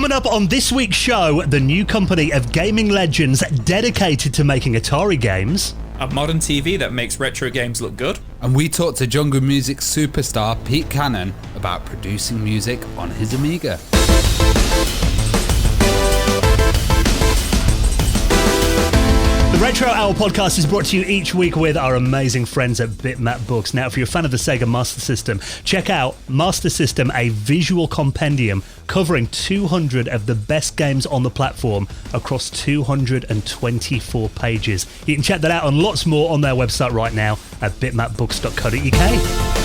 coming up on this week's show, the new company of gaming legends dedicated to making Atari games. A modern TV that makes retro games look good. And we talked to jungle music superstar Pete Cannon about producing music on his Amiga. The Retro Hour podcast is brought to you each week with our amazing friends at Bitmap Books. Now, if you're a fan of the Sega Master System, check out Master System, a visual compendium covering 200 of the best games on the platform across 224 pages. You can check that out and lots more on their website right now at bitmapbooks.co.uk.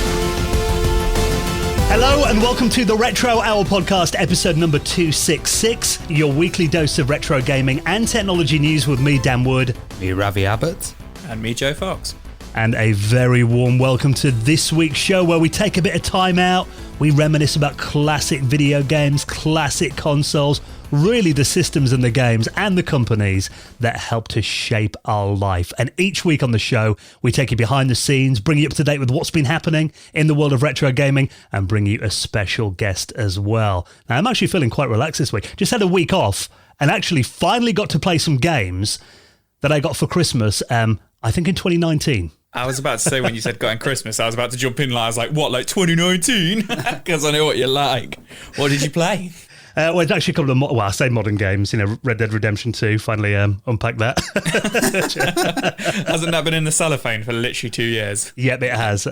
Hello and welcome to the Retro Hour podcast, episode number 266, your weekly dose of retro gaming and technology news with me, Dan Wood. Me, Ravi Abbott. And me, Joe Fox. And a very warm welcome to this week's show where we take a bit of time out, we reminisce about classic video games, classic consoles, really the systems and the games and the companies that help to shape our life. And each week on the show, we take you behind the scenes, bring you up to date with what's been happening in the world of retro gaming, and bring you a special guest as well. Now, I'm actually feeling quite relaxed this week. Just had a week off and actually finally got to play some games that I got for Christmas, I think in 2019. I was about to say, when you said got in Christmas, I was about to jump in. I was like, what, like 2019? Because I know what you like. What did you play? Well, it's actually a couple of, I say modern games, Red Dead Redemption 2, finally unpacked that. Hasn't that been in the cellophane for literally 2 years? Yep, it has,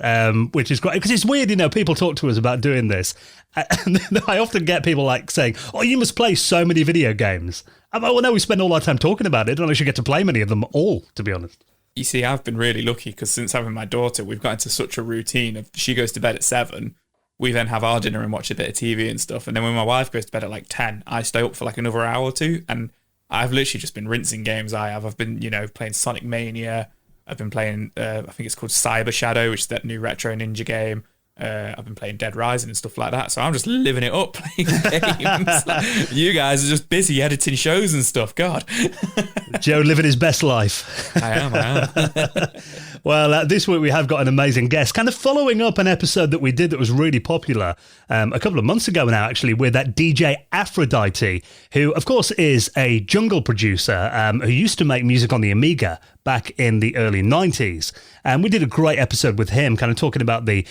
which is great, because it's weird, people talk to us about doing this, and I often get people like saying, oh, you must play so many video games. I'm like, well, no, we spend all our time talking about it. I don't actually get to play many of them all, to be honest. You see, I've been really lucky, because since having my daughter, we've got into such a routine of she goes to bed at 7, we then have our dinner and watch a bit of TV and stuff. And then when my wife goes to bed at like 10, I stay up for like another hour or two. And I've literally just been rinsing games. I've been, playing Sonic Mania. I've been playing, I think it's called Cyber Shadow, which is that new retro ninja game. I've been playing Dead Rising and stuff like that. So I'm just living it up playing games. You guys are just busy editing shows and stuff. God. Joe living his best life. I am. Well, this week we have got an amazing guest, kind of following up an episode that we did that was really popular a couple of months ago now, actually, with that DJ Aphrodite, who, of course, is a jungle producer who used to make music on the Amiga back in the early 90s. And we did a great episode with him, kind of talking about the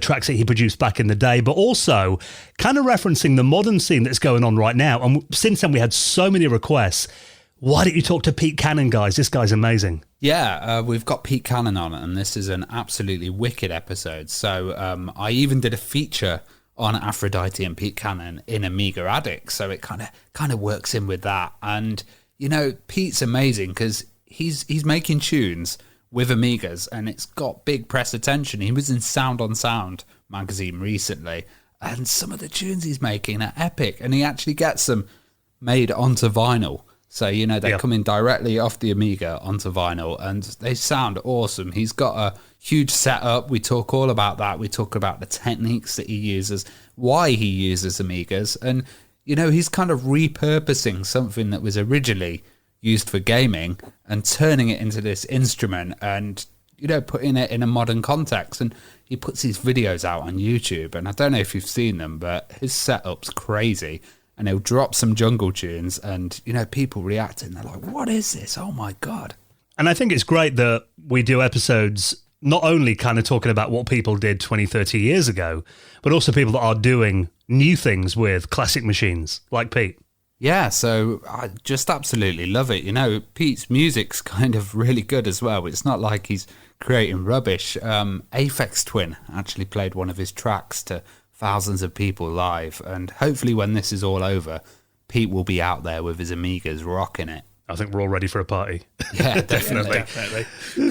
tracks that he produced back in the day, but also kind of referencing the modern scene that's going on right now. And since then, we had so many requests. Why don't you talk to Pete Cannon, guys? This guy's amazing. Yeah, we've got Pete Cannon on, and this is an absolutely wicked episode. So I even did a feature on Aphrodite and Pete Cannon in Amiga Addict, so it kind of works in with that. And Pete's amazing because he's making tunes with Amigas, and it's got big press attention. He was in Sound on Sound magazine recently, and some of the tunes he's making are epic, and he actually gets them made onto vinyl. So, they're coming directly off the Amiga onto vinyl, and they sound awesome. He's got a huge setup. We talk all about that. We talk about the techniques that he uses, why he uses Amigas, and, he's kind of repurposing something that was originally used for gaming and turning it into this instrument and, putting it in a modern context. And he puts these videos out on YouTube, and I don't know if you've seen them, but his setup's crazy. And he'll drop some jungle tunes and, people react and they're like, what is this? Oh, my God. And I think it's great that we do episodes not only kind of talking about what people did 20, 30 years ago, but also people that are doing new things with classic machines like Pete. Yeah, so I just absolutely love it. Pete's music's kind of really good as well. It's not like he's creating rubbish. Aphex Twin actually played one of his tracks to thousands of people live, and hopefully when this is all over, Pete will be out there with his Amigas rocking it. I think we're all ready for a party. Yeah, definitely.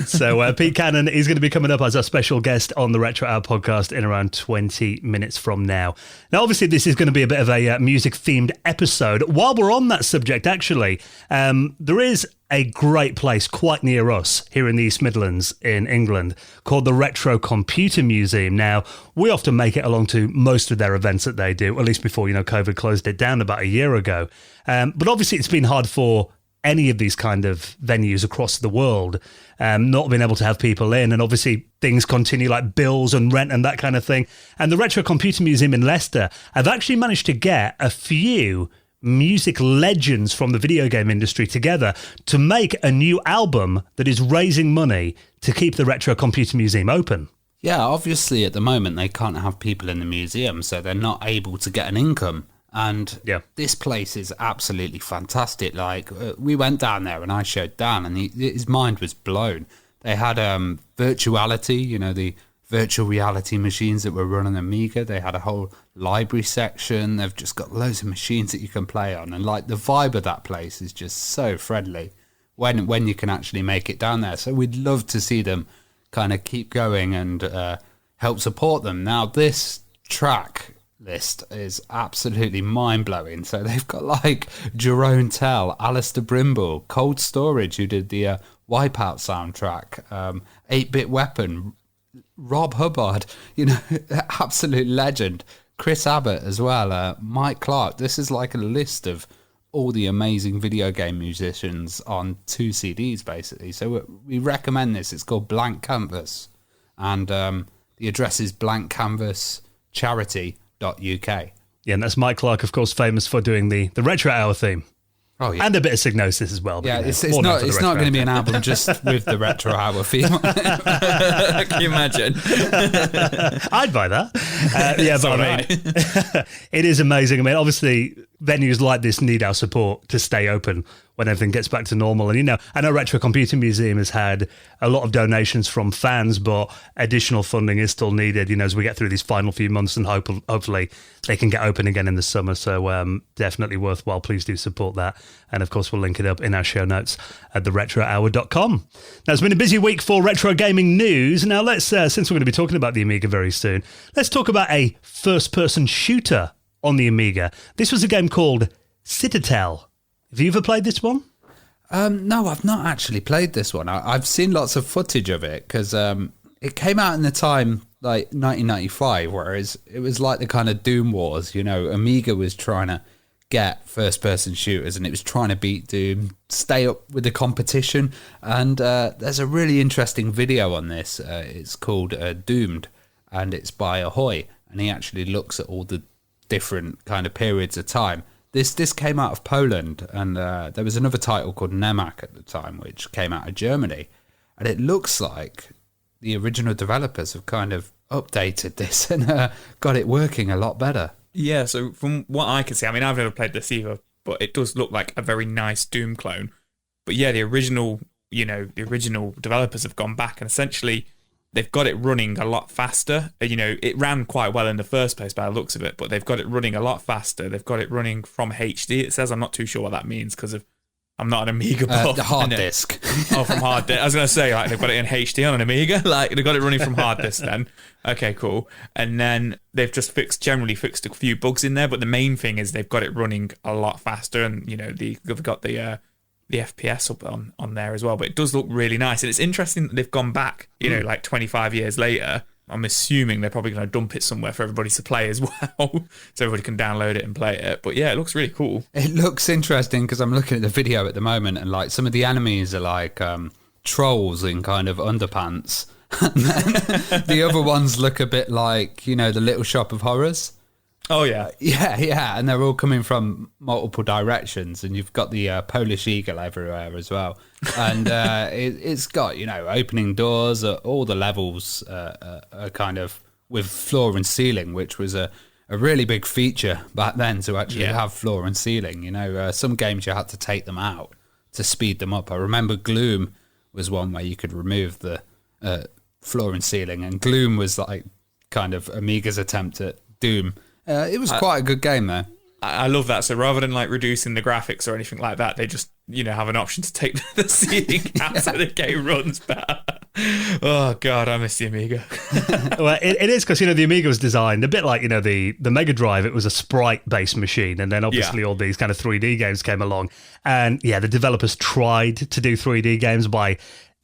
So Pete Cannon is going to be coming up as our special guest on the Retro Hour podcast in around 20 minutes from now. Now, obviously, this is going to be a bit of a music-themed episode. While we're on that subject, actually, there is a great place quite near us here in the East Midlands in England called the Retro Computer Museum. Now, we often make it along to most of their events that they do, at least before, COVID closed it down about a year ago. But obviously, it's been hard for any of these kind of venues across the world, not being able to have people in. And obviously things continue like bills and rent and that kind of thing. And the Retro Computer Museum in Leicester have actually managed to get a few music legends from the video game industry together to make a new album that is raising money to keep the Retro Computer Museum open. Yeah, obviously at the moment they can't have people in the museum, so they're not able to get an income. And this place is absolutely fantastic. Like, we went down there and I showed Dan, and his mind was blown. They had virtuality, the virtual reality machines that were running Amiga. They had a whole library section. They've just got loads of machines that you can play on. And like the vibe of that place is just so friendly when you can actually make it down there. So we'd love to see them kind of keep going and help support them. Now, this track list is absolutely mind-blowing. So they've got like Jerome Tell, Alistair Brimble, Cold Storage, who did the Wipeout soundtrack, 8-Bit Weapon, Rob Hubbard, absolute legend. Chris Abbott as well, Mike Clark. This is like a list of all the amazing video game musicians on 2 CDs, basically. So we recommend this. It's called Blank Canvas. And the address is blankcanvascharity.uk. Yeah, and that's Mike Clark, of course, famous for doing the Retro Hour theme. Oh, yeah. And a bit of Psygnosis as well. Yeah, it's not going to be an album just with the Retro Hour theme. Can you imagine? I'd buy that. It is amazing. I mean, obviously, venues like this need our support to stay open when everything gets back to normal. And, I know Retro Computer Museum has had a lot of donations from fans, but additional funding is still needed, as we get through these final few months, and hopefully they can get open again in the summer. So definitely worthwhile. Please do support that. And, of course, we'll link it up in our show notes at theretrohour.com. Now, it's been a busy week for retro gaming news. Now, let's, since we're going to be talking about the Amiga very soon, let's talk about a first-person shooter on the Amiga. This was a game called Citadel. Have you ever played this one? No, I've not actually played this one. I've seen lots of footage of it because it came out in the time like 1995, whereas it was like the kind of Doom Wars. Amiga was trying to get first-person shooters, and it was trying to beat Doom, stay up with the competition. And there's a really interesting video on this. It's called Doomed, and it's by Ahoy, and he actually looks at all the different kind of periods of time. This came out of Poland, and there was another title called Nemak at the time, which came out of Germany. And it looks like the original developers have kind of updated this and got it working a lot better. Yeah, so from what I can see, I mean, I've never played this either, but it does look like a very nice Doom clone. But yeah, the original developers have gone back, and essentially they've got it running a lot faster. It ran quite well in the first place by the looks of it, but they've got it running a lot faster. They've got it running from HD. It says, I'm not too sure what that means because I'm not an Amiga buff. The hard disk. Oh, from hard disk. I was going to say, like, they've got it in HD on an Amiga. Like, they've got it running from hard disk then. Okay, cool. And then they've just generally fixed a few bugs in there, but the main thing is they've got it running a lot faster, and, they've got the FPS up on there as well. But it does look really nice. And it's interesting that they've gone back, like 25 years later. I'm assuming they're probably going to dump it somewhere for everybody to play as well, so everybody can download it and play it. But yeah, it looks really cool. It looks interesting because I'm looking at the video at the moment, and like some of the enemies are like trolls in kind of underpants. And then the other ones look a bit like, the Little Shop of Horrors. Oh, yeah. Yeah. And they're all coming from multiple directions. And you've got the Polish eagle everywhere as well. And it's got, opening doors at all the levels are kind of with floor and ceiling, which was a really big feature back then to actually have floor and ceiling. Some games you had to take them out to speed them up. I remember Gloom was one where you could remove the floor and ceiling. And Gloom was like kind of Amiga's attempt at Doom. It was quite a good game, though. I love that. So rather than like reducing the graphics or anything like that, they just, have an option to take the ceiling out so the game runs better. Oh, God, I miss the Amiga. Well, it is because, the Amiga was designed a bit like, the Mega Drive. It was a sprite-based machine. And then obviously all these kind of 3D games came along. And the developers tried to do 3D games by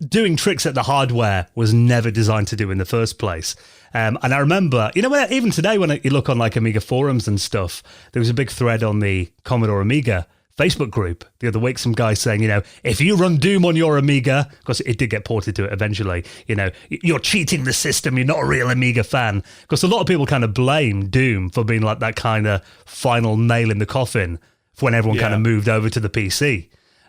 doing tricks that the hardware was never designed to do in the first place. And I remember, even today when you look on like Amiga forums and stuff, there was a big thread on the Commodore Amiga Facebook group the other week, some guy saying, if you run Doom on your Amiga, because it did get ported to it eventually, you're cheating the system, you're not a real Amiga fan. Because a lot of people kind of blame Doom for being like that kind of final nail in the coffin for when everyone kind Yeah. of moved over to the PC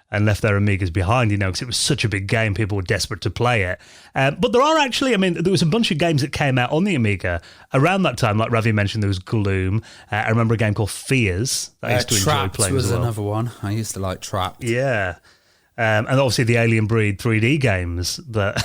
and left their Amigas behind, because it was such a big game. People were desperate to play it. But there are actually, there was a bunch of games that came out on the Amiga around that time. Like Ravi mentioned, there was Gloom. I remember a game called Fears that I used to enjoy Trapped playing was as well. another one. I used to like Trapped. Yeah. And obviously the Alien Breed 3D games that,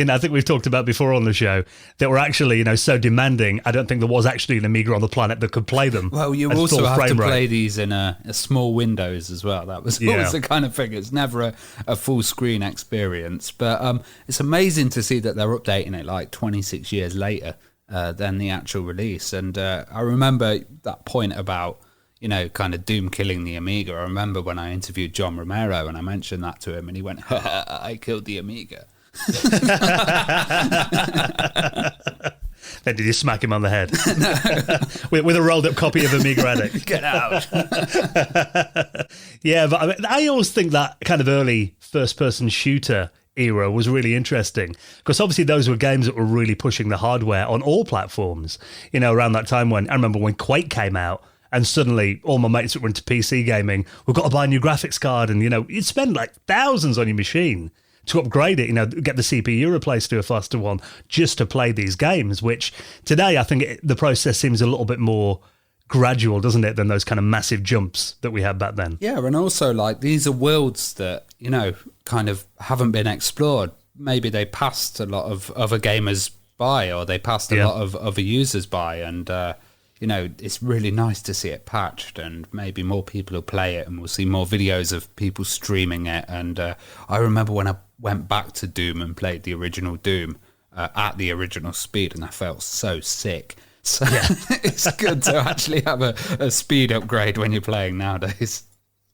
I think we've talked about before on the show that were actually, so demanding. I don't think there was actually an Amiga on the planet that could play them. Well, you at also full have to frame rate. play these in a small windows as well. That was always the kind of thing. It's never a full screen experience. But it's amazing to see that they're updating it like 26 years later than the actual release. And I remember that point about, kind of Doom killing the Amiga. I remember when I interviewed John Romero and I mentioned that to him and he went, I killed the Amiga. Then did you smack him on the head? with a rolled up copy of Amiga Addict? Get out. Yeah, but I always think that kind of early first-person shooter era was really interesting because obviously those were games that were really pushing the hardware on all platforms. Around that time when I remember when Quake came out. And suddenly, all my mates that were into PC gaming, we've got to buy a new graphics card. And, you'd spend like thousands on your machine to upgrade it, get the CPU replaced to a faster one just to play these games, which today I think the process seems a little bit more gradual, doesn't it, than those kind of massive jumps that we had back then. Yeah, and also like these are worlds that, kind of haven't been explored. Maybe they passed a lot of other gamers by or they passed a lot of other users by and... it's really nice to see it patched and maybe more people will play it and we'll see more videos of people streaming it. And I remember when I went back to Doom and played the original Doom at the original speed and I felt so sick. So it's good to actually have a speed upgrade when you're playing nowadays.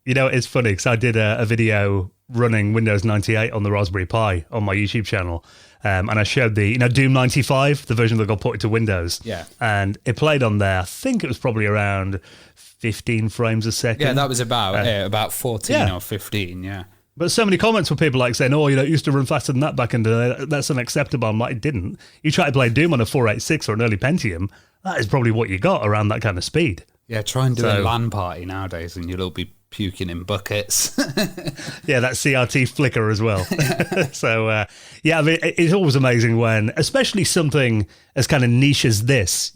It's funny because I did a video running Windows 98 on the Raspberry Pi on my YouTube channel. And I showed the, Doom 95, the version that got ported to Windows. Yeah. And it played on there. I think it was probably around 15 frames a second. Yeah, that was about 14 or 15, yeah. But so many comments were people like saying, it used to run faster than that back in the day. That's unacceptable. I'm like, it didn't. You try to play Doom on a 486 or an early Pentium, that is probably what you got around that kind of speed. Yeah, try and do a LAN party nowadays and you'll all be puking in buckets. Yeah, that CRT flicker as well. So, it's always amazing when, especially something as kind of niche as this,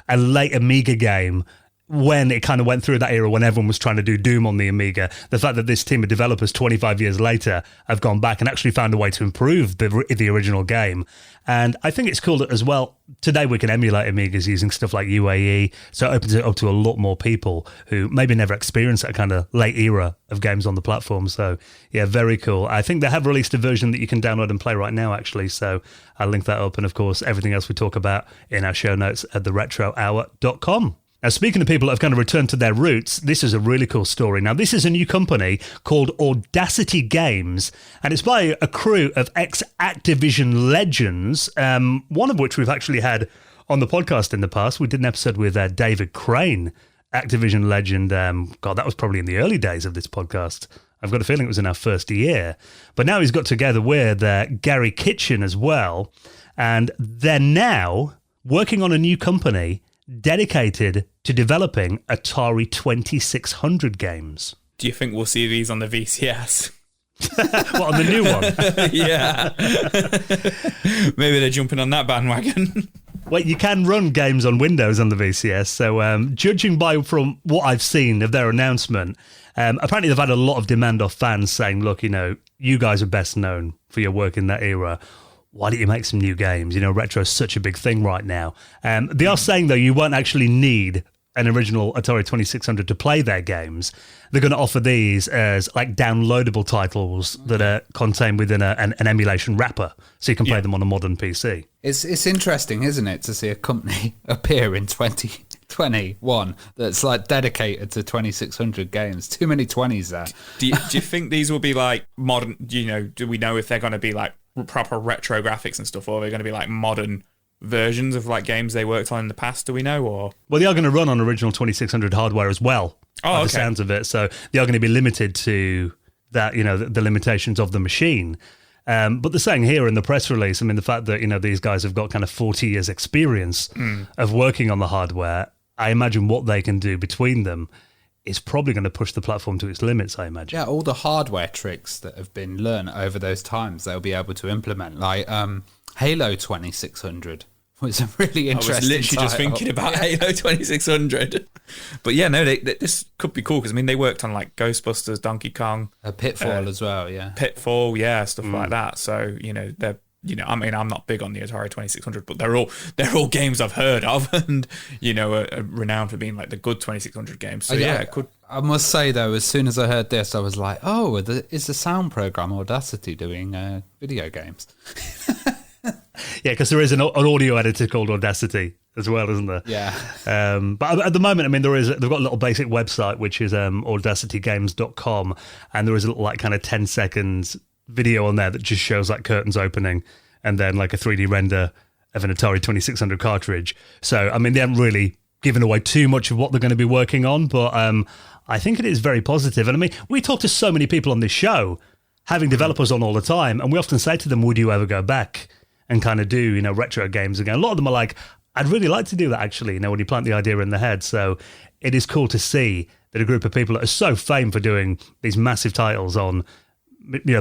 a late Amiga game, when it kind of went through that era when everyone was trying to do Doom on the Amiga, the fact that this team of developers 25 years later have gone back and actually found a way to improve the original game. And I think it's cool that as well, today we can emulate Amigas using stuff like UAE, so it opens it up to a lot more people who maybe never experienced that kind of late era of games on the platform. So yeah, very cool. I think they have released a version that you can download and play right now actually, so I'll link that up, and of course everything else we talk about in our show notes at theretrohour.com. Now, speaking of people that have kind of returned to their roots, this is a really cool story. Now, this is a new company called Audacity Games, and it's by a crew of ex-Activision legends, one of which we've actually had on the podcast in the past. We did an episode with David Crane, Activision legend. God, that was probably in the early days of this podcast. I've got a feeling it was in our first year. But now he's got together with Gary Kitchen as well, and they're now working on a new company dedicated to developing Atari 2600 games. Do you think we'll see these on the VCS? What, on the new one? Yeah. Maybe they're jumping on that bandwagon. Well, you can run games on Windows on the VCS, so judging from what I've seen of their announcement, apparently they've had a lot of demand off fans saying, look, you guys are best known for your work in that era. Why don't you make some new games? Retro is such a big thing right now. They are saying, though, you won't actually need an original Atari 2600 to play their games. They're going to offer these as like downloadable titles that are contained within an emulation wrapper, so you can play them on a modern PC. It's interesting, isn't it, to see a company appear in 2021 that's like dedicated to 2600 games. Too many 20s there. Do you think these will be like modern? Do we know if they're going to be like proper retro graphics and stuff, or are they going to be like modern versions of like games they worked on in the past? Do we know? Or well, they are going to run on original 2600 hardware as well. The sounds of it, so they are going to be limited to that. The limitations of the machine. But they're saying here in the press release, the fact that these guys have got kind of 40 years experience of working on the hardware. I imagine what they can do between them is probably going to push the platform to its limits, I imagine. Yeah, all the hardware tricks that have been learned over those times, they'll be able to implement. Like Halo 2600 was a really interesting I was literally just thinking about Halo 2600. But yeah, no, this could be cool because, I mean, they worked on like Ghostbusters, Donkey Kong. Pitfall as well, yeah. Pitfall, yeah, stuff like that. So, I mean, I'm not big on the Atari 2600, but they're all games I've heard of and, are renowned for being like the good 2600 games. So yeah, it could. I must say though, as soon as I heard this, I was like, oh, is the sound program Audacity doing video games? Yeah, because there is an audio editor called Audacity as well, isn't there? Yeah. But at the moment, I mean, they've got a little basic website, which is audacitygames.com, and there is a little like kind of 10 seconds video on there that just shows like curtains opening and then like a 3D render of an Atari 2600 cartridge. So, I mean, they haven't really given away too much of what they're going to be working on, but I think it is very positive. And I mean, we talk to so many people on this show, having developers on all the time, and we often say to them, would you ever go back and kind of do, retro games again? A lot of them are like, I'd really like to do that actually, when you plant the idea in the head. So it is cool to see that a group of people that are so famed for doing these massive titles on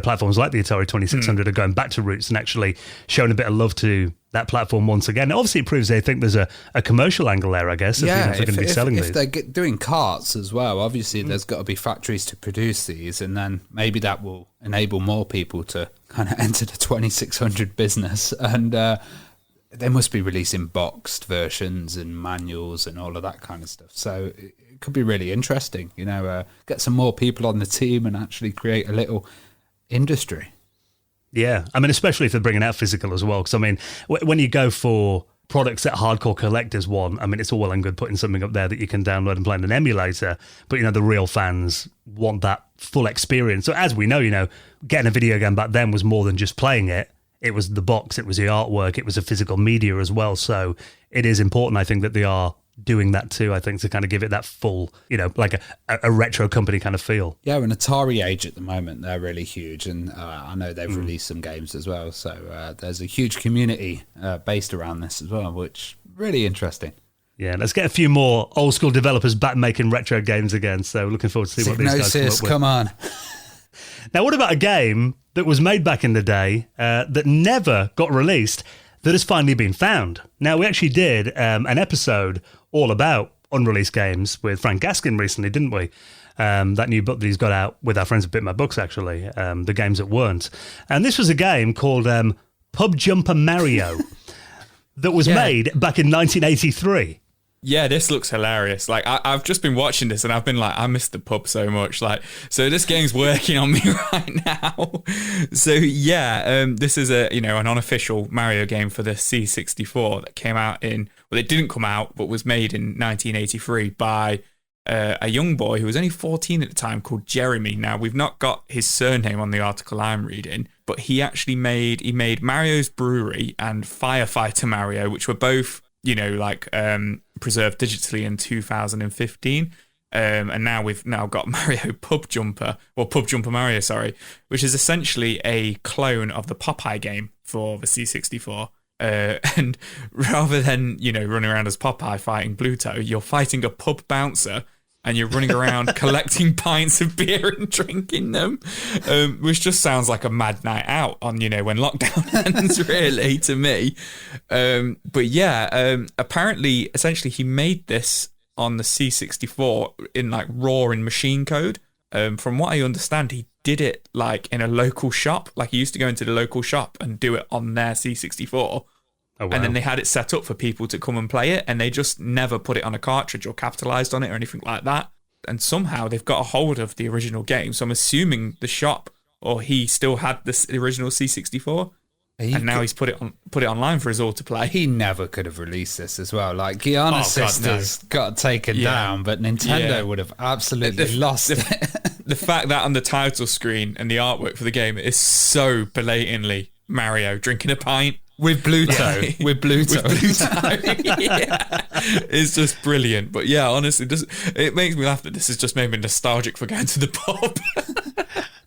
platforms like the Atari 2600 are going back to roots and actually showing a bit of love to that platform once again. Obviously, it proves they think there's a commercial angle there, I guess, if they're going to be selling these. If they're doing carts as well, obviously there's got to be factories to produce these, and then maybe that will enable more people to kind of enter the 2600 business. And they must be releasing boxed versions and manuals and all of that kind of stuff. So it could be really interesting, get some more people on the team and actually create a little industry. Yeah, I mean, especially if they're bringing out physical as well. Because, I mean, when you go for products that hardcore collectors want, I mean, it's all well and good putting something up there that you can download and play in an emulator. But, the real fans want that full experience. So as we know, getting a video game back then was more than just playing it. It was the box, it was the artwork, it was the physical media as well. So it is important, I think, that they are doing that too, I think, to kind of give it that full, like a retro company kind of feel. Yeah, and Atari Age at the moment, they're really huge, and I know they've released some games as well, so there's a huge community based around this as well, which really interesting. Yeah, let's get a few more old school developers back making retro games again, so looking forward to see what these guys come up with. Come on. Now, what about a game that was made back in the day that never got released that has finally been found? Now, we actually did an episode all about unreleased games with Frank Gaskin recently, didn't we? That new book that he's got out with our friends at Bit My Books, actually, the games that weren't. And this was a game called Pub Jumper Mario that was made back in 1983. Yeah, this looks hilarious. Like, I've just been watching this and I've been like, I miss the pub so much. Like, so this game's working on me right now. So yeah, this is an unofficial Mario game for the C64 that came out it didn't come out, but was made in 1983 by a young boy who was only 14 at the time called Jeremy. Now, we've not got his surname on the article I'm reading, but he actually made Mario's Brewery and Firefighter Mario, which were both, preserved digitally in 2015. And now we've got Mario Pub Jumper Mario, which is essentially a clone of the Popeye game for the C64. And rather than, running around as Popeye fighting Bluto, you're fighting a pub bouncer and you're running around collecting pints of beer and drinking them, which just sounds like a mad night out on, when lockdown ends, really, to me. But yeah, apparently, essentially, he made this on the C64 in like raw in machine code. From what I understand, he did it like in a local shop. Like he used to go into the local shop and do it on their C64. Oh, wow. And then they had it set up for people to come and play it, and they just never put it on a cartridge or capitalized on it or anything like that. And somehow they've got a hold of the original game. So I'm assuming the shop or he still had the original C64. And now he's put it online for us all to play. He never could have released this as well. Like Guiana Sisters got taken down, but Nintendo would have absolutely lost it. The fact that on the title screen and the artwork for the game is so blatantly Mario drinking a pint. With Bluto. Yeah. With Bluto. Yeah. It's just brilliant. But yeah, honestly, it makes me laugh that this has just made me nostalgic for going to the pub.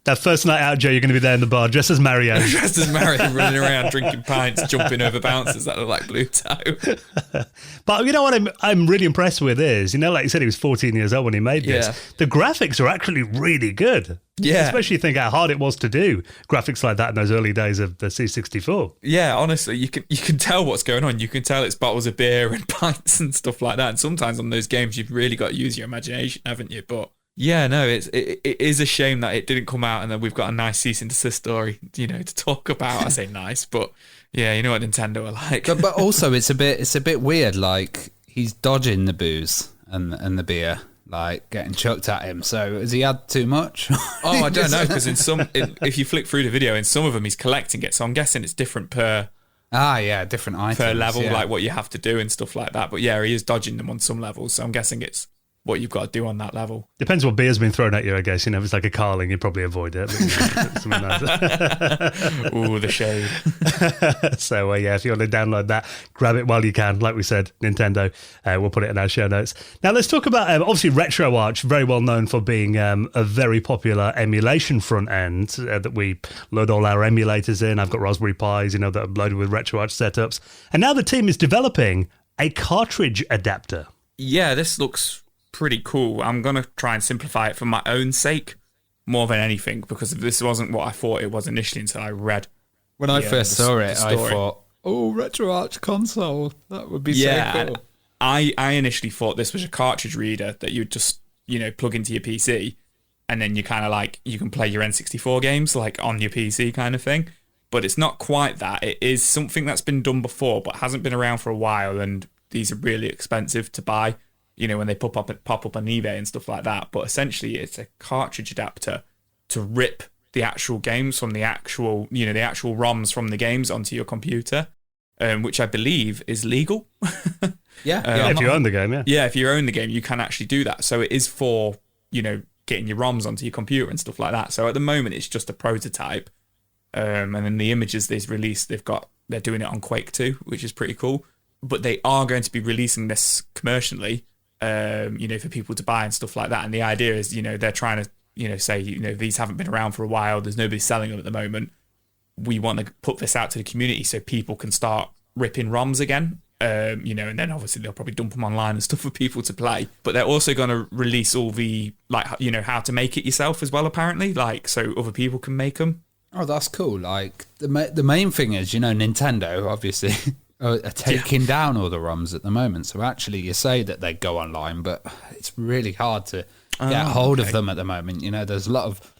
That first night out, Joe, you're going to be there in the bar dressed as Mario. Dressed as Mario, running around drinking pints, jumping over bouncers that look like Pluto. But you know what I'm really impressed with is, like you said, he was 14 years old when he made this. Yeah. The graphics are actually really good. Yeah. Especially think how hard it was to do graphics like that in those early days of the C64. Yeah, honestly, you can tell what's going on. You can tell it's bottles of beer and pints and stuff like that. And sometimes on those games, you've really got to use your imagination, haven't you? But yeah, no, it is a shame that it didn't come out, and then we've got a nice cease and desist story, to talk about. I say nice, but yeah, you know what Nintendo are like. But also, it's a bit weird. Like, he's dodging the booze and the beer, like getting chucked at him. So has he had too much? Oh, I don't know, because if you flick through the video, in some of them he's collecting it. So I'm guessing it's different per different items per level, yeah. like what you have to do and stuff like that. But yeah, he is dodging them on some levels. So I'm guessing it's what you've got to do on that level. Depends what beer's been thrown at you, I guess. If it's like a Carling, you'd probably avoid it. But, something nice. Ooh, the shade. So, yeah, if you want to download that, grab it while you can. Like we said, Nintendo. We'll put it in our show notes. Now, let's talk about, obviously, RetroArch, very well known for being a very popular emulation front end that we load all our emulators in. I've got Raspberry Pis, that are loaded with RetroArch setups. And now the team is developing a cartridge adapter. Yeah, this looks pretty cool. I'm going to try and simplify it for my own sake more than anything, because this wasn't what I thought it was initially until I read. When I first saw it, I thought, RetroArch console. That would be so cool. I initially thought this was a cartridge reader that you'd just, plug into your PC, and then you kind of you can play your N64 games like on your PC kind of thing. But it's not quite that. It is something that's been done before but hasn't been around for a while, and these are really expensive to buy. When they pop up on eBay and stuff like that. But essentially, it's a cartridge adapter to rip the actual games from the actual ROMs from the games onto your computer, which I believe is legal. Yeah, if you own the game, yeah. Yeah, if you own the game, you can actually do that. So it is for, getting your ROMs onto your computer and stuff like that. So at the moment, it's just a prototype. And then the images they've released, they're doing it on Quake 2, which is pretty cool. But they are going to be releasing this commercially, for people to buy and stuff like that. And the idea is, they're trying to, say, these haven't been around for a while. There's nobody selling them at the moment. We want to put this out to the community so people can start ripping ROMs again. And then obviously they'll probably dump them online and stuff for people to play. But they're also going to release all the, how to make it yourself as well, apparently, so other people can make them. Oh, that's cool. Like, the main thing is, Nintendo, obviously, are taking down all the ROMs at the moment. So actually, you say that they go online, but it's really hard to get hold of them at the moment. There's a lot of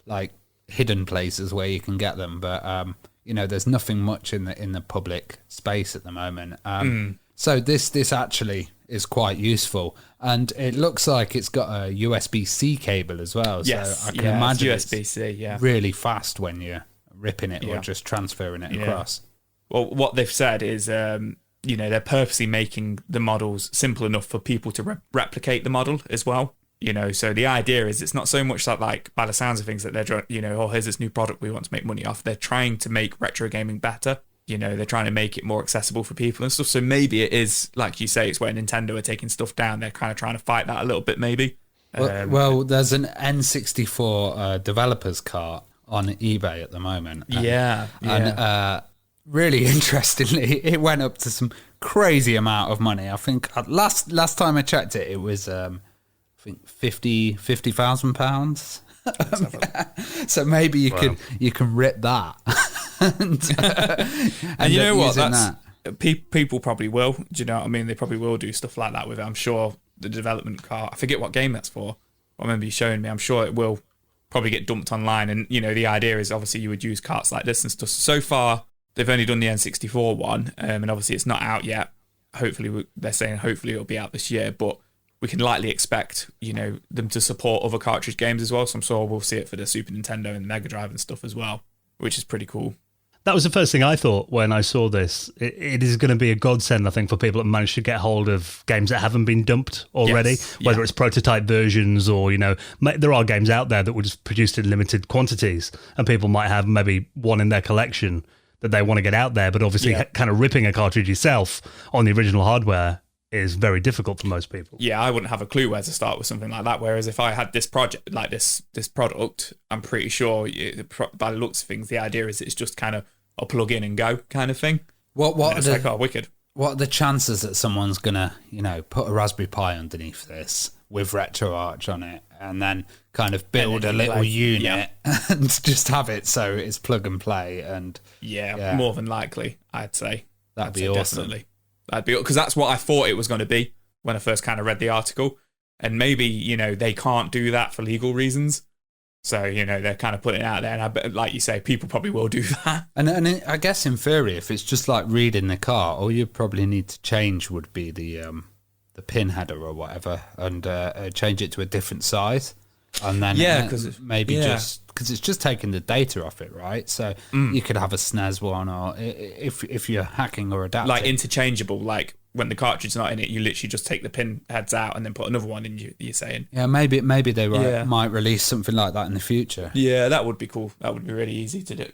hidden places where you can get them, but there's nothing much in the public space at the moment. So this actually is quite useful, and it looks like it's got a USB-C cable as well. Yes, so I can imagine USB-C, really fast when you're ripping it or just transferring it across. Well, what they've said is, they're purposely making the models simple enough for people to replicate the model as well. So the idea is it's not so much that, by the sounds of things, that they're, here's this new product we want to make money off. They're trying to make retro gaming better. They're trying to make it more accessible for people and stuff. So maybe it is, like you say, it's where Nintendo are taking stuff down. They're kind of trying to fight that a little bit, maybe. Well, there's an N64 developer's cart on eBay at the moment. And really interestingly, it went up to some crazy amount of money. I think last time I checked it, it was I think £50,000. So maybe you can rip that. and you know what? People probably will. Do you know what I mean? They probably will do stuff like that with it. I'm sure the development cart. I forget what game that's for. I remember you showing me. I'm sure it will probably get dumped online. And the idea is obviously you would use carts like this and stuff. So far, they've only done the N64 one, and obviously it's not out yet. Hopefully, they're saying hopefully it'll be out this year, but we can likely expect, them to support other cartridge games as well. So I'm sure we'll see it for the Super Nintendo and the Mega Drive and stuff as well, which is pretty cool. That was the first thing I thought when I saw this. It is going to be a godsend, I think, for people that manage to get hold of games that haven't been dumped already, whether it's prototype versions or, there are games out there that were just produced in limited quantities and people might have maybe one in their collection that they want to get out there, but obviously kind of ripping a cartridge yourself on the original hardware is very difficult for most people. Yeah, I wouldn't have a clue where to start with something like that. Whereas if I had this project, like this product, I'm pretty sure by the looks of things, the idea is it's just kind of a plug in and go kind of thing. What it's like, oh, wicked. What are the chances that someone's gonna, put a Raspberry Pi underneath this with RetroArch on it, and then kind of build a little unit and just have it so it's plug and play? And more than likely, I'd say that'd be awesome. Definitely, that'd be, because that's what I thought it was going to be when I first kind of read the article. And maybe they can't do that for legal reasons. So, they're kind of putting it out there. And I bet, like you say, people probably will do that. And I guess in theory, if it's just like reading the car, all you probably need to change would be the pin header or whatever, and change it to a different size. And then just because it's just taking the data off it, right? So you could have a SNES one, or if you're hacking or adapting. Like interchangeable, like when the cartridge is not in it, you literally just take the pin heads out and then put another one in, you're saying. Yeah, maybe they might release something like that in the future. Yeah, that would be cool. That would be really easy to do.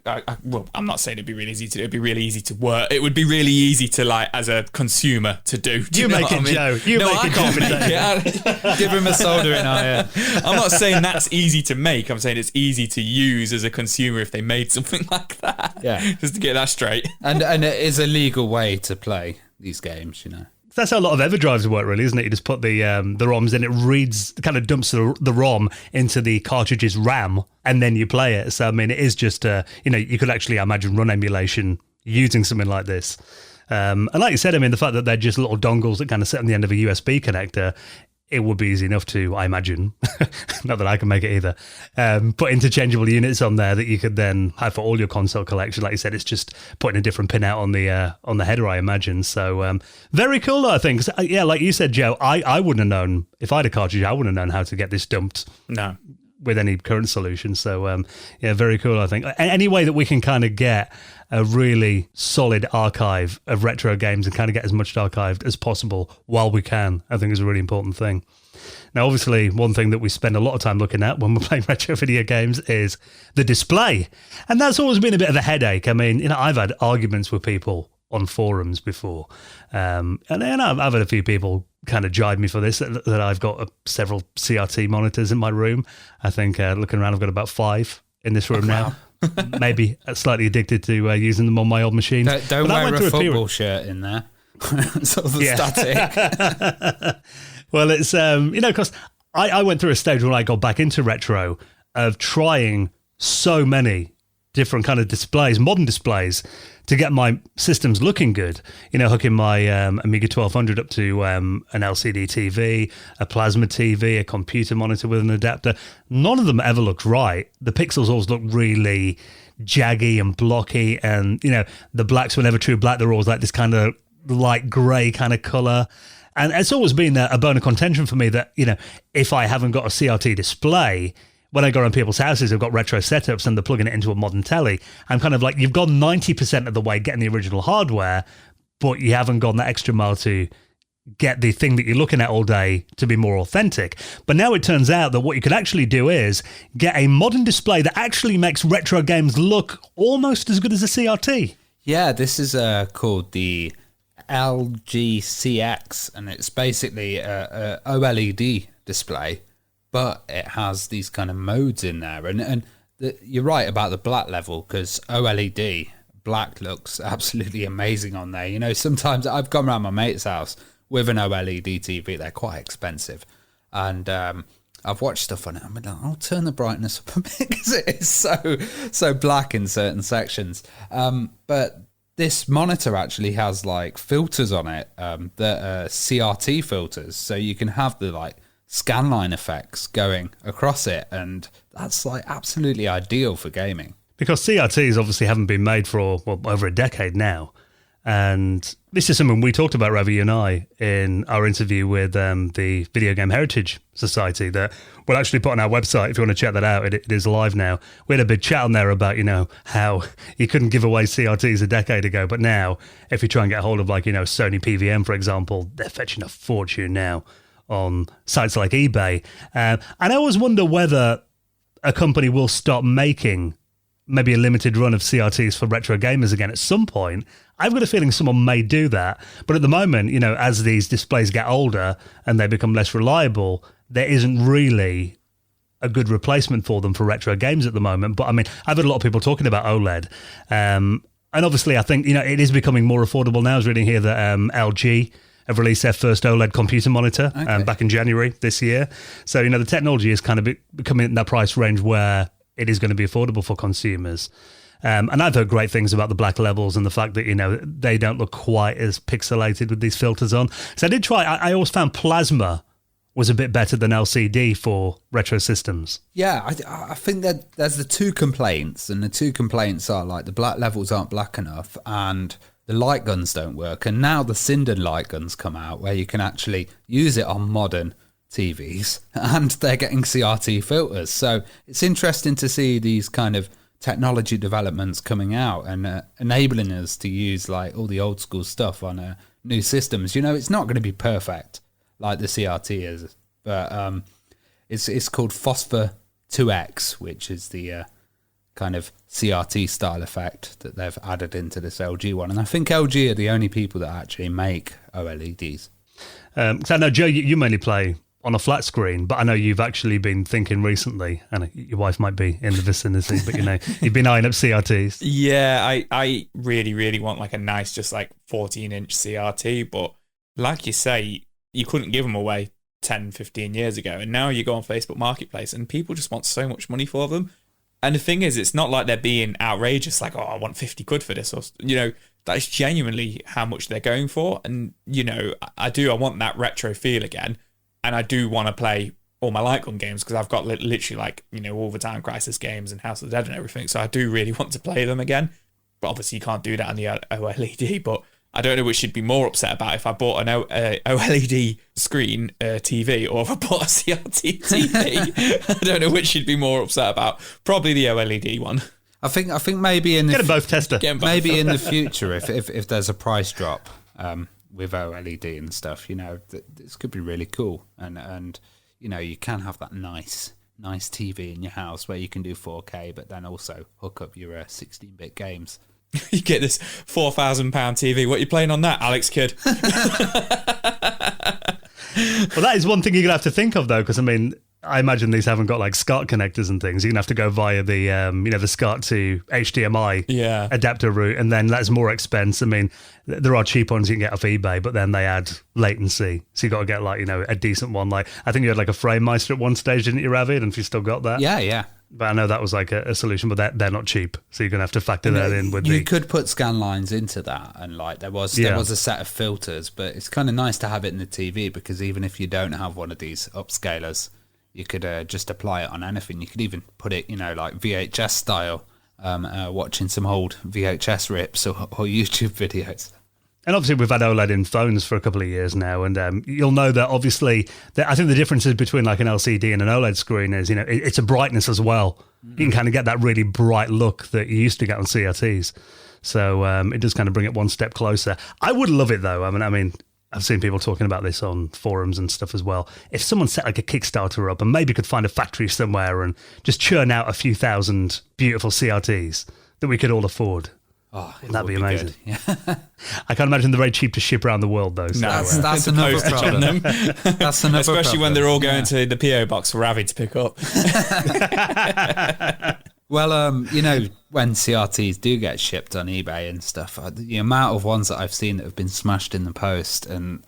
Well, I'm not saying it'd be really easy to do. It'd be really easy to work. It would be really easy to, like, as a consumer to do. You make it, Joe. You make it. Can't make it. Give him a soldering iron. I'm not saying that's easy to make. I'm saying it's easy to use as a consumer if they made something like that. Yeah. Just to get that straight. And it is a legal way to play these games, That's how a lot of EverDrives work, really, isn't it? You just put the ROMs in, it reads, kind of dumps the ROM into the cartridge's RAM, and then you play it. So, I mean, it is just, you could actually, imagine, run emulation using something like this. And like you said, I mean, the fact that they're just little dongles that kind of sit on the end of a USB connector, it would be easy enough to, I imagine, not that I can make it either, put interchangeable units on there that you could then have for all your console collection. Like you said, it's just putting a different pin out on the header, I imagine. So very cool, I think. Yeah, like you said, Joe, I wouldn't have known, if I had a cartridge, I wouldn't have known how to get this dumped. No. With any current solution. So, very cool, I think. Any way that we can kind of get a really solid archive of retro games and kind of get as much archived as possible while we can, I think is a really important thing. Now, obviously, one thing that we spend a lot of time looking at when we're playing retro video games is the display. And that's always been a bit of a headache. I mean, I've had arguments with people on forums before. And I've had a few people kind of jibe me for this, that I've got several CRT monitors in my room. I think looking around, I've got about 5 in this room now. Maybe slightly addicted to using them on my old machines. Don't wear a football shirt in there. Sort of static. Well, it's, because I went through a stage when I got back into retro of trying so many different kind of displays, modern displays, to get my systems looking good. Hooking my Amiga 1200 up to an LCD TV, a plasma TV, a computer monitor with an adapter. None of them ever looked right. The pixels always looked really jaggy and blocky, and, the blacks were never true black. They're always like this kind of light grey kind of colour. And it's always been a bone of contention for me that, if I haven't got a CRT display, when I go around people's houses, they've got retro setups and they're plugging it into a modern telly. I'm kind of like, you've gone 90% of the way getting the original hardware, but you haven't gone that extra mile to get the thing that you're looking at all day to be more authentic. But now it turns out that what you could actually do is get a modern display that actually makes retro games look almost as good as a CRT. Yeah, this is called the LGCX, and it's basically a OLED display, but it has these kind of modes in there. And you're right about the black level, because OLED black looks absolutely amazing on there. Sometimes I've gone around my mate's house with an OLED TV. They're quite expensive. And I've watched stuff on it. I'm like, I'll turn the brightness up a bit because it is so black in certain sections. But this monitor actually has like filters on it that are CRT filters. So you can have the like scanline effects going across it. And that's like absolutely ideal for gaming. Because CRTs obviously haven't been made for over a decade now. And this is something we talked about, Ravi and I, in our interview with the Video Game Heritage Society that we'll actually put on our website if you want to check that out. It is live now. We had a big chat on there about, how you couldn't give away CRTs a decade ago. But now, if you try and get hold of Sony PVM, for example, they're fetching a fortune now on sites like eBay. And I always wonder whether a company will stop making maybe a limited run of CRTs for retro gamers again at some point. I've got a feeling someone may do that. But at the moment, you know, as these displays get older and they become less reliable, there isn't really a good replacement for them for retro games at the moment. But I mean, I've heard a lot of people talking about OLED. And obviously, I think, you know, it is becoming more affordable now. I was reading here that LG have released their first OLED computer monitor back in January this year. So, you know, the technology is kind of becoming in that price range where it is going to be affordable for consumers. And I've heard great things about the black levels and the fact that, you know, they don't look quite as pixelated with these filters on. So I did try, I always found plasma was a bit better than LCD for retro systems. Yeah, I think that there's the two complaints, and the two complaints are like the black levels aren't black enough and the light guns don't work. And now the Sinden light guns come out where you can actually use it on modern TVs and they're getting CRT filters. So it's interesting to see these kind of technology developments coming out and enabling us to use like all the old school stuff on new systems. You know, it's not going to be perfect like the CRT is, but it's called Phosphor 2X, which is the kind of CRT style effect that they've added into this LG one. And I think LG are the only people that actually make OLEDs. So I know, Joe, you mainly play on a flat screen, but I know you've actually been thinking recently, and your wife might be in the vicinity, but you know, you've been eyeing up CRTs. Yeah, I really, really want like a nice, just like 14-inch CRT, but like you say, you couldn't give them away 10, 15 years ago, and now you go on Facebook Marketplace and people just want so much money for them. And the thing is, it's not like they're being outrageous, like, oh, I want 50 quid for this, or, you know, that is genuinely how much they're going for. And, you know, I want that retro feel again. And I do want to play all my light gun games because I've got literally like, you know, all the Time Crisis games and House of the Dead and everything. So I do really want to play them again. But obviously you can't do that on the OLED. But I don't know which she'd be more upset about if I bought an OLED screen TV or if I bought a CRT TV. I don't know which she'd be more upset about. Probably the OLED one. I think maybe in the get them both, Tester. Maybe in the future, if there's a price drop with OLED and stuff, you know, this could be really cool. And you know, you can have that nice TV in your house where you can do 4K, but then also hook up your 16-bit games. You get this £4,000 TV. What are you playing on that, Alex Kidd? Well, that is one thing you're going to have to think of, though, because, I mean, I imagine these haven't got, like, SCART connectors and things. You're going to have to go via the, you know, the SCART to HDMI adapter route, and then that's more expense. I mean, there are cheap ones you can get off eBay, but then they add latency. So you've got to get, like, you know, a decent one. Like, I think you had, like, a Frame Meister at one stage, didn't you, Ravid? And if you still got that? Yeah. But I know that was like a solution, but they're not cheap, so you're gonna have to factor that in with you could put scan lines into that, and like there was a set of filters, but it's kind of nice to have it in the TV because even if you don't have one of these upscalers, you could just apply it on anything. You could even put it, you know, like VHS style, watching some old VHS rips or YouTube videos. And obviously we've had OLED in phones for a couple of years now, and you'll know that obviously, I think the differences between like an LCD and an OLED screen is, you know, it's a brightness as well. Mm-hmm. You can kind of get that really bright look that you used to get on CRTs. So it does kind of bring it one step closer. I would love it though. I mean, I've seen people talking about this on forums and stuff as well. If someone set like a Kickstarter up and maybe could find a factory somewhere and just churn out a few thousand beautiful CRTs that we could all afford. Oh, that'd be amazing. Yeah. I can't imagine they're very cheap to ship around the world, though. So, that's another problem. That's another Especially problem. when they're all going to the PO box for Ravi to pick up. Well, you know, when CRTs do get shipped on eBay and stuff, the amount of ones that I've seen that have been smashed in the post and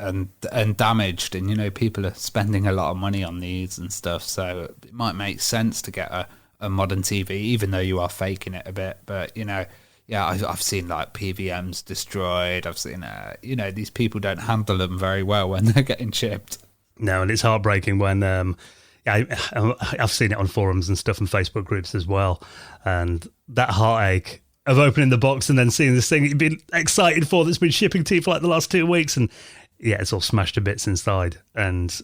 damaged, and you know, people are spending a lot of money on these and stuff. So it might make sense to get a modern TV, even though you are faking it a bit. But you know. Yeah, I've seen like PVMs destroyed. I've seen, you know, these people don't handle them very well when they're getting shipped. No, and it's heartbreaking when, I've seen it on forums and stuff and Facebook groups as well. And that heartache of opening the box and then seeing this thing you've been excited for that's been shipping to you for like the last 2 weeks. And yeah, it's all smashed to bits inside. And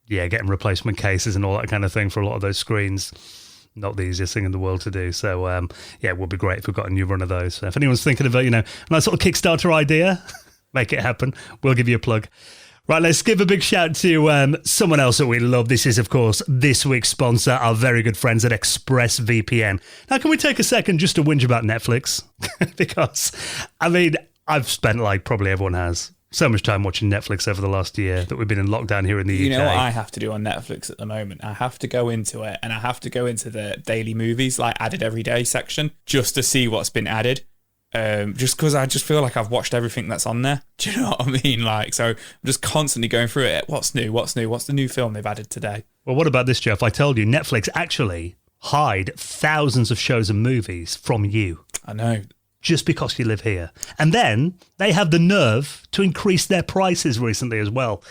yeah, getting replacement cases and all that kind of thing for a lot of those screens. Not the easiest thing in the world to do. So, yeah, it would be great if we've got a new run of those. So if anyone's thinking of a, you know, a nice little Kickstarter idea, make it happen. We'll give you a plug. Right, let's give a big shout to someone else that we love. This is, of course, this week's sponsor, our very good friends at ExpressVPN. Now, can we take a second just to whinge about Netflix? Because, I mean, I've spent, like probably everyone has, so much time watching Netflix over the last year that we've been in lockdown here in the UK. You know what I have to do on Netflix at the moment? I have to go into it, and I have to go into the daily movies, like added every day section, just to see what's been added. Just because I just feel like I've watched everything that's on there. Do you know what I mean? Like, so I'm just constantly going through it. What's new? What's new? What's the new film they've added today? Well, what about this, Jeff? I told you, Netflix actually hide thousands of shows and movies from you. I know. Just because you live here. And then they have the nerve to increase their prices recently as well.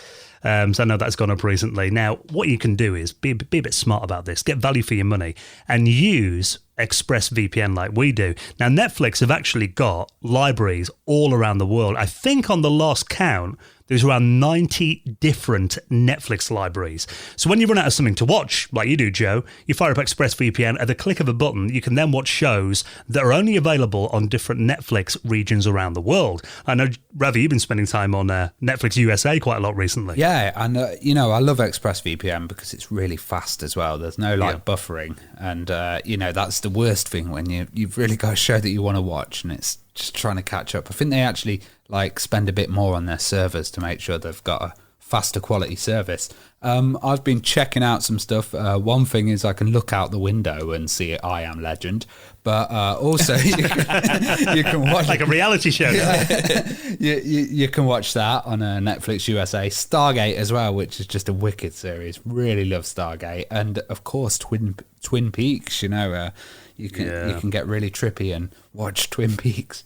So I know that's gone up recently. Now, what you can do is be a bit smart about this, get value for your money, and use ExpressVPN like we do. Now, Netflix have actually got libraries all around the world. I think on the last count, there's around 90 different Netflix libraries. So when you run out of something to watch, like you do, Joe, you fire up ExpressVPN. At the click of a button, you can then watch shows that are only available on different Netflix regions around the world. I know, Ravi, you've been spending time on Netflix USA quite a lot recently. Yeah, and I love ExpressVPN because it's really fast as well. There's no buffering, and that's the worst thing when you've really got a show that you want to watch and it's just trying to catch up. I think they actually spend a bit more on their servers to make sure they've got a faster quality service. I've been checking out some stuff. One thing is I can look out the window and see I Am Legend, but also you can watch like a reality show. You can watch that on Netflix USA. Stargate as well, which is just a wicked series. Really love Stargate, and of course Twin Peaks. You can get really trippy and watch Twin Peaks.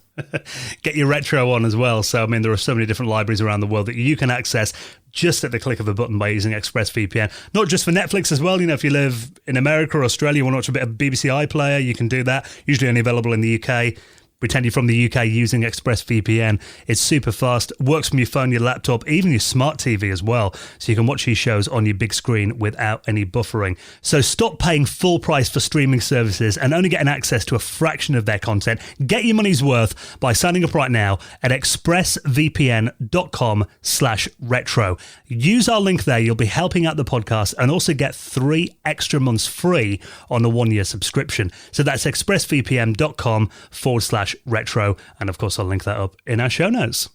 Get your retro on as well. So, I mean, there are so many different libraries around the world that you can access just at the click of a button by using ExpressVPN. Not just for Netflix as well. If you live in America or Australia, you want to watch a bit of BBC iPlayer, you can do that. Usually only available in the UK. Pretend you're from the UK using ExpressVPN. It's super fast, works from your phone, your laptop, even your smart TV as well. So you can watch these shows on your big screen without any buffering. So stop paying full price for streaming services and only getting access to a fraction of their content. Get your money's worth by signing up right now at expressvpn.com/retro. Use our link there. You'll be helping out the podcast and also get 3 extra months free on a 1-year subscription. So that's expressvpn.com/retro, and of course I'll link that up in our show notes.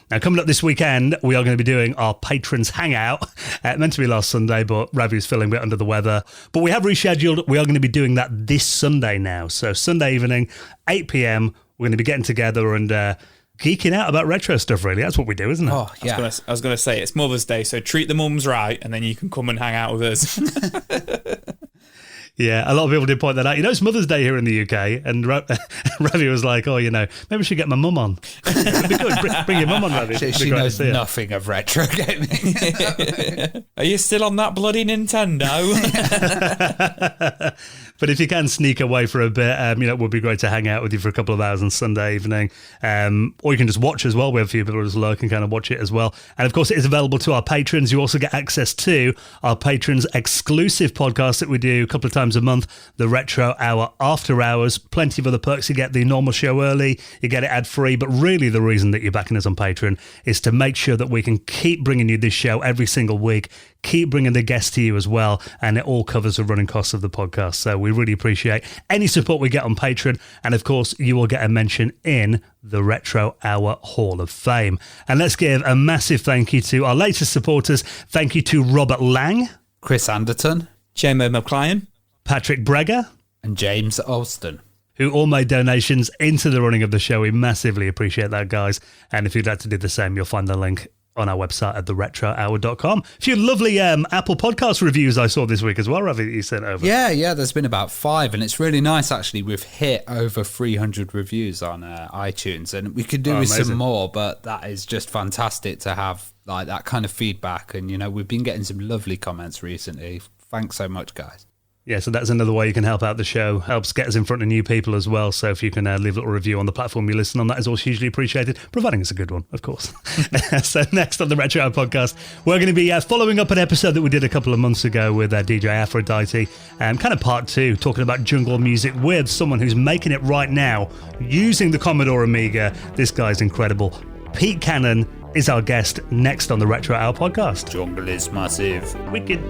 Now, coming up this weekend, we are going to be doing our Patrons Hangout. Meant to be last Sunday, but Ravi was feeling a bit under the weather. But we have rescheduled. We are going to be doing that this Sunday now. So Sunday evening, 8 p.m, we're going to be getting together and geeking out about retro stuff, really. That's what we do, isn't it? Oh, yeah. I was going to say, it's Mother's Day, so treat the mums right, and then you can come and hang out with us. Yeah, a lot of people did point that out. It's Mother's Day here in the UK, and Ravi was like, maybe I should get my mum on. It'd be good. Bring your mum on, Ravi. She knows nothing of retro gaming. Are you still on that bloody Nintendo? But if you can sneak away for a bit, it would be great to hang out with you for a couple of hours on Sunday evening. Or you can just watch as well. We have a few people who just lurk and kind of watch it as well. And of course, it is available to our patrons. You also get access to our patrons' exclusive podcast that we do a couple of times a month, the Retro Hour After Hours. Plenty of other perks. You get the normal show early, you get it ad-free. But really, the reason that you're backing us on Patreon is to make sure that we can keep bringing you this show every single week, keep bringing the guests to you as well, and it all covers the running costs of the podcast. So we really appreciate any support we get on Patreon, and of course you will get a mention in the Retro Hour Hall of Fame. And let's give a massive thank you to our latest supporters. Thank you to Robert Lang, Chris Anderton, Jamie McLean, Patrick Breger, and James Alston, who all made donations into the running of the show. We massively appreciate that, guys. And if you'd like to do the same, you'll find the link on our website at theretrohour.com. A few lovely Apple Podcast reviews I saw this week as well, Ravi, that you sent over. Yeah, there's been about 5, and it's really nice, actually. We've hit over 300 reviews on iTunes, and we could do with some more, but that is just fantastic to have that kind of feedback. And, we've been getting some lovely comments recently. Thanks so much, guys. Yeah, so that's another way you can help out the show. Helps get us in front of new people as well. So if you can leave a little review on the platform you listen on, that is also hugely appreciated, providing it's a good one, of course. So next on the Retro Hour podcast, we're going to be following up an episode that we did a couple of months ago with DJ Aphrodite, kind of part 2, talking about jungle music with someone who's making it right now using the Commodore Amiga. This guy's incredible. Pete Cannon is our guest next on the Retro Hour podcast. Jungle is massive. Wicked.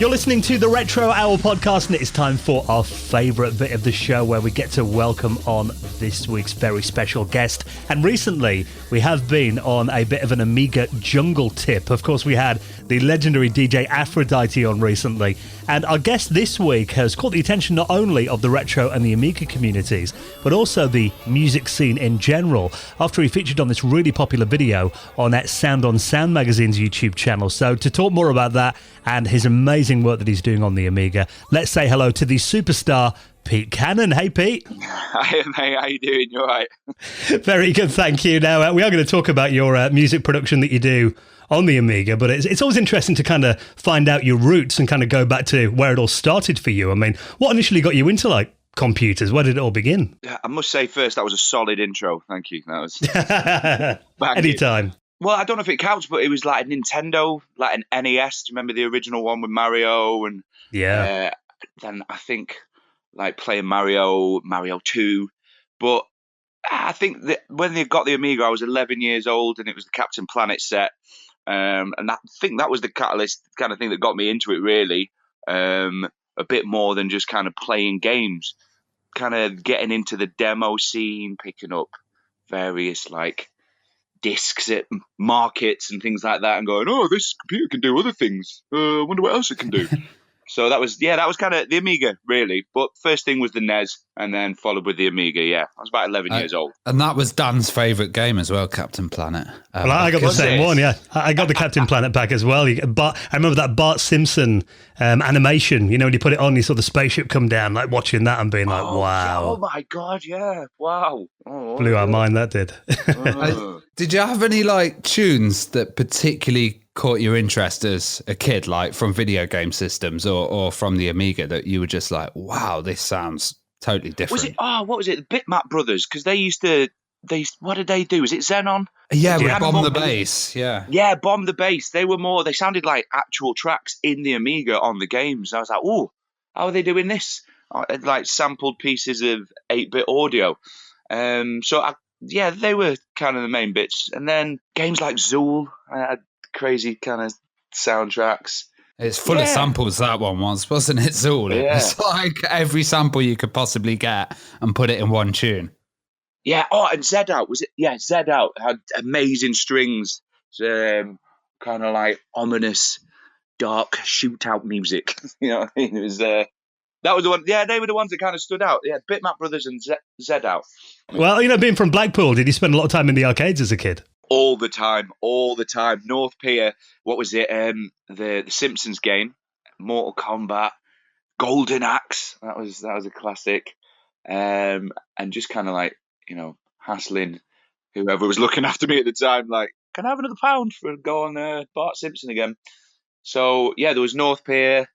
You're listening to the Retro Hour podcast, and it is time for our favourite bit of the show where we get to welcome on this week's very special guest. And recently, we have been on a bit of an Amiga jungle tip. Of course, we had the legendary DJ Aphrodite on recently. And our guest this week has caught the attention not only of the retro and the Amiga communities, but also the music scene in general, after he featured on this really popular video on that Sound on Sound magazine's YouTube channel. So to talk more about that and his amazing work that he's doing on the Amiga, let's say hello to the superstar Pete Cannon. Hey, Pete. Hi, mate. How you doing? You all right? Very good, thank you. Now, we are going to talk about your music production that you do on the Amiga, but it's always interesting to kind of find out your roots and kind of go back to where it all started for you. I mean, what initially got you into, like, computers? Where did it all begin? I must say first, that was a solid intro. Thank you. That was Anytime. Well, I don't know if it counts, but it was like a Nintendo, like an NES. Do you remember the original one with Mario? And Yeah. then I think like playing Mario 2. But I think that when they got the Amiga, I was 11 years old, and it was the Captain Planet set. And I think that was the catalyst kind of thing that got me into it, really. A bit more than just kind of playing games, kind of getting into the demo scene, picking up various like discs at markets and things like that, and going, oh, this computer can do other things. I wonder what else it can do. So that was kind of the Amiga, really. But first thing was the NES, and then followed with the Amiga. Yeah, I was about 11 years old. And that was Dan's favourite game as well, Captain Planet. Well, I got the same one, yeah. I got the Captain Planet pack as well. I remember that Bart Simpson animation, you know, when you put it on, you saw the spaceship come down, like watching that and being like, wow. Oh, my God, yeah. Wow. Oh, Blew our mind, that did. Did you have any like tunes that particularly caught your interest as a kid, like from video game systems or from the Amiga, that you were just like, wow, this sounds totally different? What was it? The Bitmap Brothers, because what did they do? Was it Xenon? Yeah, with Bomb the Bass, yeah. Yeah, Bomb the Bass. They sounded like actual tracks in the Amiga on the games. I was like, oh, how are they doing this? Like sampled pieces of 8-bit audio. They were kind of the main bits. And then games like Zool, I had crazy kind of soundtracks. It's full of samples, that one was, wasn't it, Zool? It was like every sample you could possibly get and put it in one tune. Yeah, and Z Out, was it? Yeah, Z Out had amazing strings. Kind of like ominous, dark shootout music. You know what I mean? It was... that was the one. Yeah, they were the ones that kind of stood out. Yeah, Bitmap Brothers and Z Out. Well, you know, being from Blackpool, did you spend a lot of time in the arcades as a kid? All the time. North Pier. What was it? The Simpsons game, Mortal Kombat, Golden Axe. That was a classic. And just kind of like, you know, hassling whoever was looking after me at the time. Like, can I have another £1 for go on Bart Simpson again? So yeah, there was North Pier.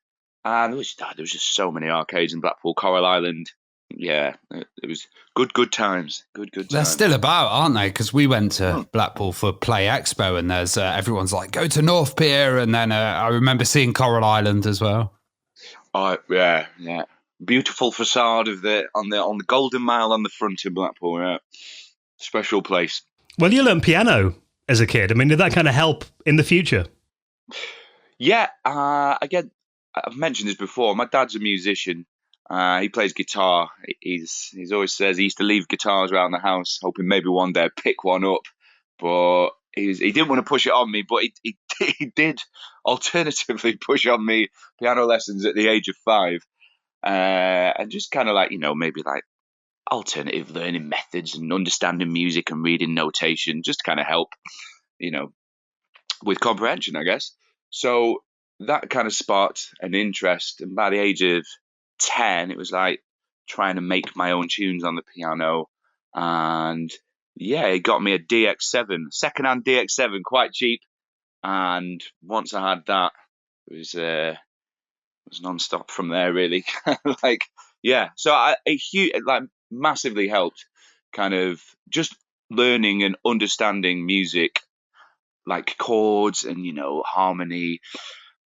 And there was just so many arcades in Blackpool, Coral Island. Yeah, it was good times. Good times. They're still about, aren't they? Because we went to Blackpool for Play Expo, and there's everyone's like, go to North Pier, and then I remember seeing Coral Island as well. Oh yeah. Beautiful facade of on the Golden Mile on the front in Blackpool. Yeah, special place. Well, you learned piano as a kid. I mean, did that kind of help in the future? Yeah. Again, I've mentioned this before. My dad's a musician. He plays guitar. He's always says he used to leave guitars around the house, hoping maybe one day I'd pick one up. But he didn't want to push it on me, but he did alternatively push on me piano lessons at the age of 5. And just kind of like, you know, maybe like alternative learning methods and understanding music and reading notation, just to kind of help, you know, with comprehension, I guess. So that kind of sparked an interest. And by the age of 10, it was like trying to make my own tunes on the piano. And yeah, it got me a DX7, secondhand DX7, quite cheap. And once I had that, it was non-stop from there, really. Like, yeah. So it massively helped kind of just learning and understanding music, like chords and, you know, harmony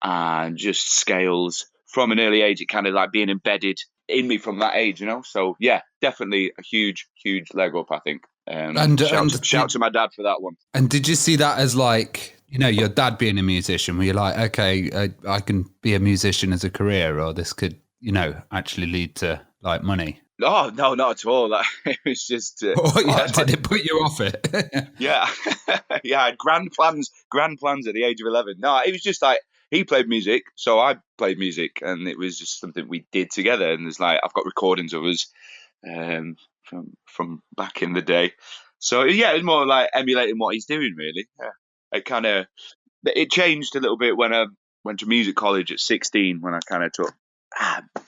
and just scales from an early age. It kind of like being embedded in me from that age, you know? So yeah, definitely a huge leg up, I think. Shout to my dad for that one. And did you see that as like You know, your dad being a musician, were you like, okay, I can be a musician as a career, or this could, you know, actually lead to like money? Oh, no, not at all. Like, it was just. Oh, yeah, did it put you off it? Yeah, yeah. I had grand plans at the age of 11. No, it was just like he played music, so I played music, and it was just something we did together. And there's like I've got recordings of us from back in the day. So yeah, it was more like emulating what he's doing, really. Yeah. It changed a little bit when I went to music college at 16, when I kind of took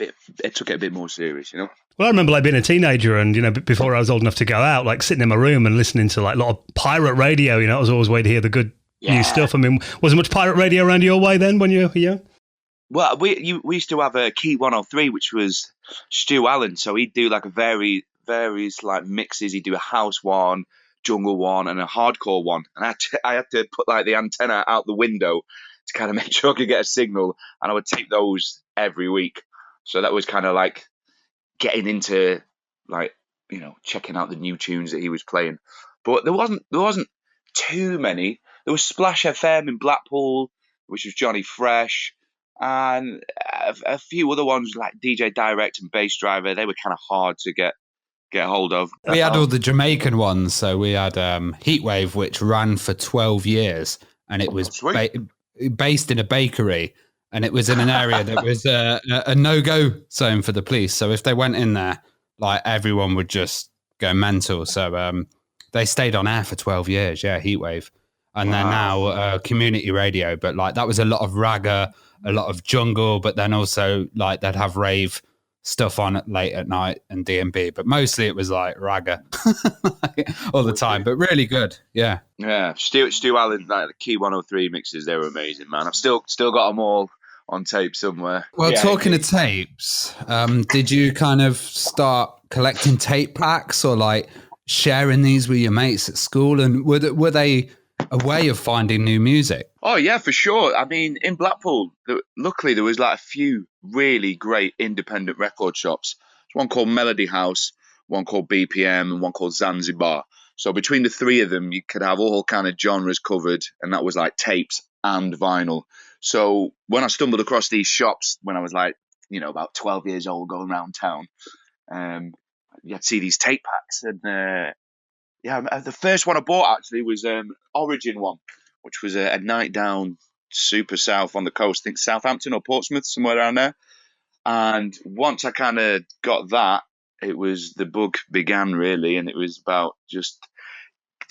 it a bit more serious, you know. Well, I remember like being a teenager and, you know, before I was old enough to go out, like sitting in my room and listening to like a lot of pirate radio, you know, I was always waiting to hear the good new stuff. I mean, was there much pirate radio around your way then when you were young? Well, we used to have a Key 103, which was Stu Allen. So he'd do like various like mixes. He'd do a house one, jungle one, and a hardcore one. And I had to put like the antenna out the window to kind of make sure I could get a signal. And I would tape those every week. So that was kind of like getting into like, you know, checking out the new tunes that he was playing. But there wasn't too many. There was Splash FM in Blackpool, which was Johnny Fresh, and a few other ones like DJ Direct and Bass Driver. They were kind of hard to get hold of. We had all the Jamaican ones. So we had Heatwave, which ran for 12 years, and it was based in a bakery. And it was in an area that was a no-go zone for the police. So if they went in there, like everyone would just go mental. So they stayed on air for 12 years. Yeah, Heatwave. And they're now community radio. But like that was a lot of ragga, a lot of jungle. But then also like they'd have rave stuff on it late at night and D&B. But mostly it was like ragga all the time. But really good. Yeah. Yeah. Stu Allen, like the Key 103 mixes, they were amazing, man. I've still got them all on tape somewhere. Well, yeah, talking of tapes, did you kind of start collecting tape packs or like sharing these with your mates at school? And were they a way of finding new music? Oh yeah, for sure. I mean, in Blackpool, luckily there was like a few really great independent record shops. There's one called Melody House, one called BPM, and one called Zanzibar. So between the three of them, you could have all kind of genres covered, and that was like tapes and vinyl. So when I stumbled across these shops when I was like, you know, about 12 years old, going around town, you'd see these tape packs. And the first one I bought actually was Origin one, which was a night down super south on the coast. I think Southampton or Portsmouth, somewhere around there. And once I kind of got that, the bug began really. And it was about just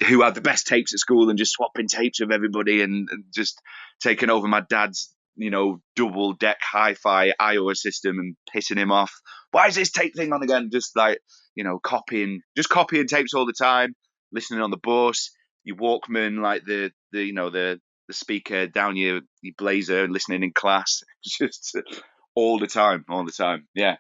who had the best tapes at school and just swapping tapes with everybody and just taking over my dad's, you know, double deck hi-fi Iowa system and pissing him off. Why is this tape thing on again? Just like, you know, copying tapes all the time, listening on the bus, your Walkman, like the speaker down your blazer and listening in class, just all the time. Yeah.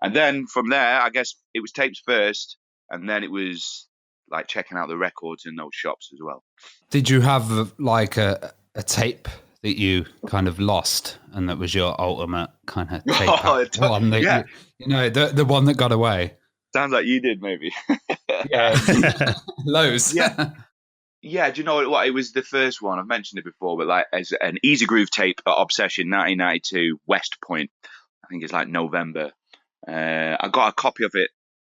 And then from there, I guess it was tapes first, and then it was like checking out the records in those shops as well. Did you have like a tape that you kind of lost and that was your ultimate kind of tape one that yeah. you know, the one that got away? Sounds like you did, maybe. Yeah. Loads. Yeah. Yeah, do you know what? It was the first one. I've mentioned it before, but like as an Easy Groove tape at Obsession 1992 West Point. I think it's like November. I got a copy of it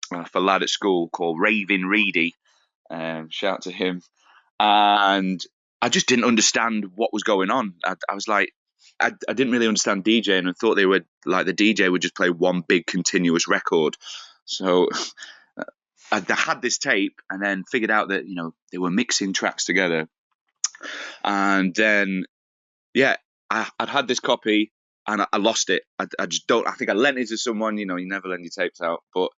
for a lad at school called Raving Reedy. Shout out to him. And I just didn't understand what was going on. I was like, I didn't really understand DJing and thought they would like the DJ would just play one big continuous record. So I had this tape and then figured out that, you know, they were mixing tracks together. And then, yeah, I'd had this copy and I lost it. I just don't, I think I lent it to someone, you know, you never lend your tapes out. But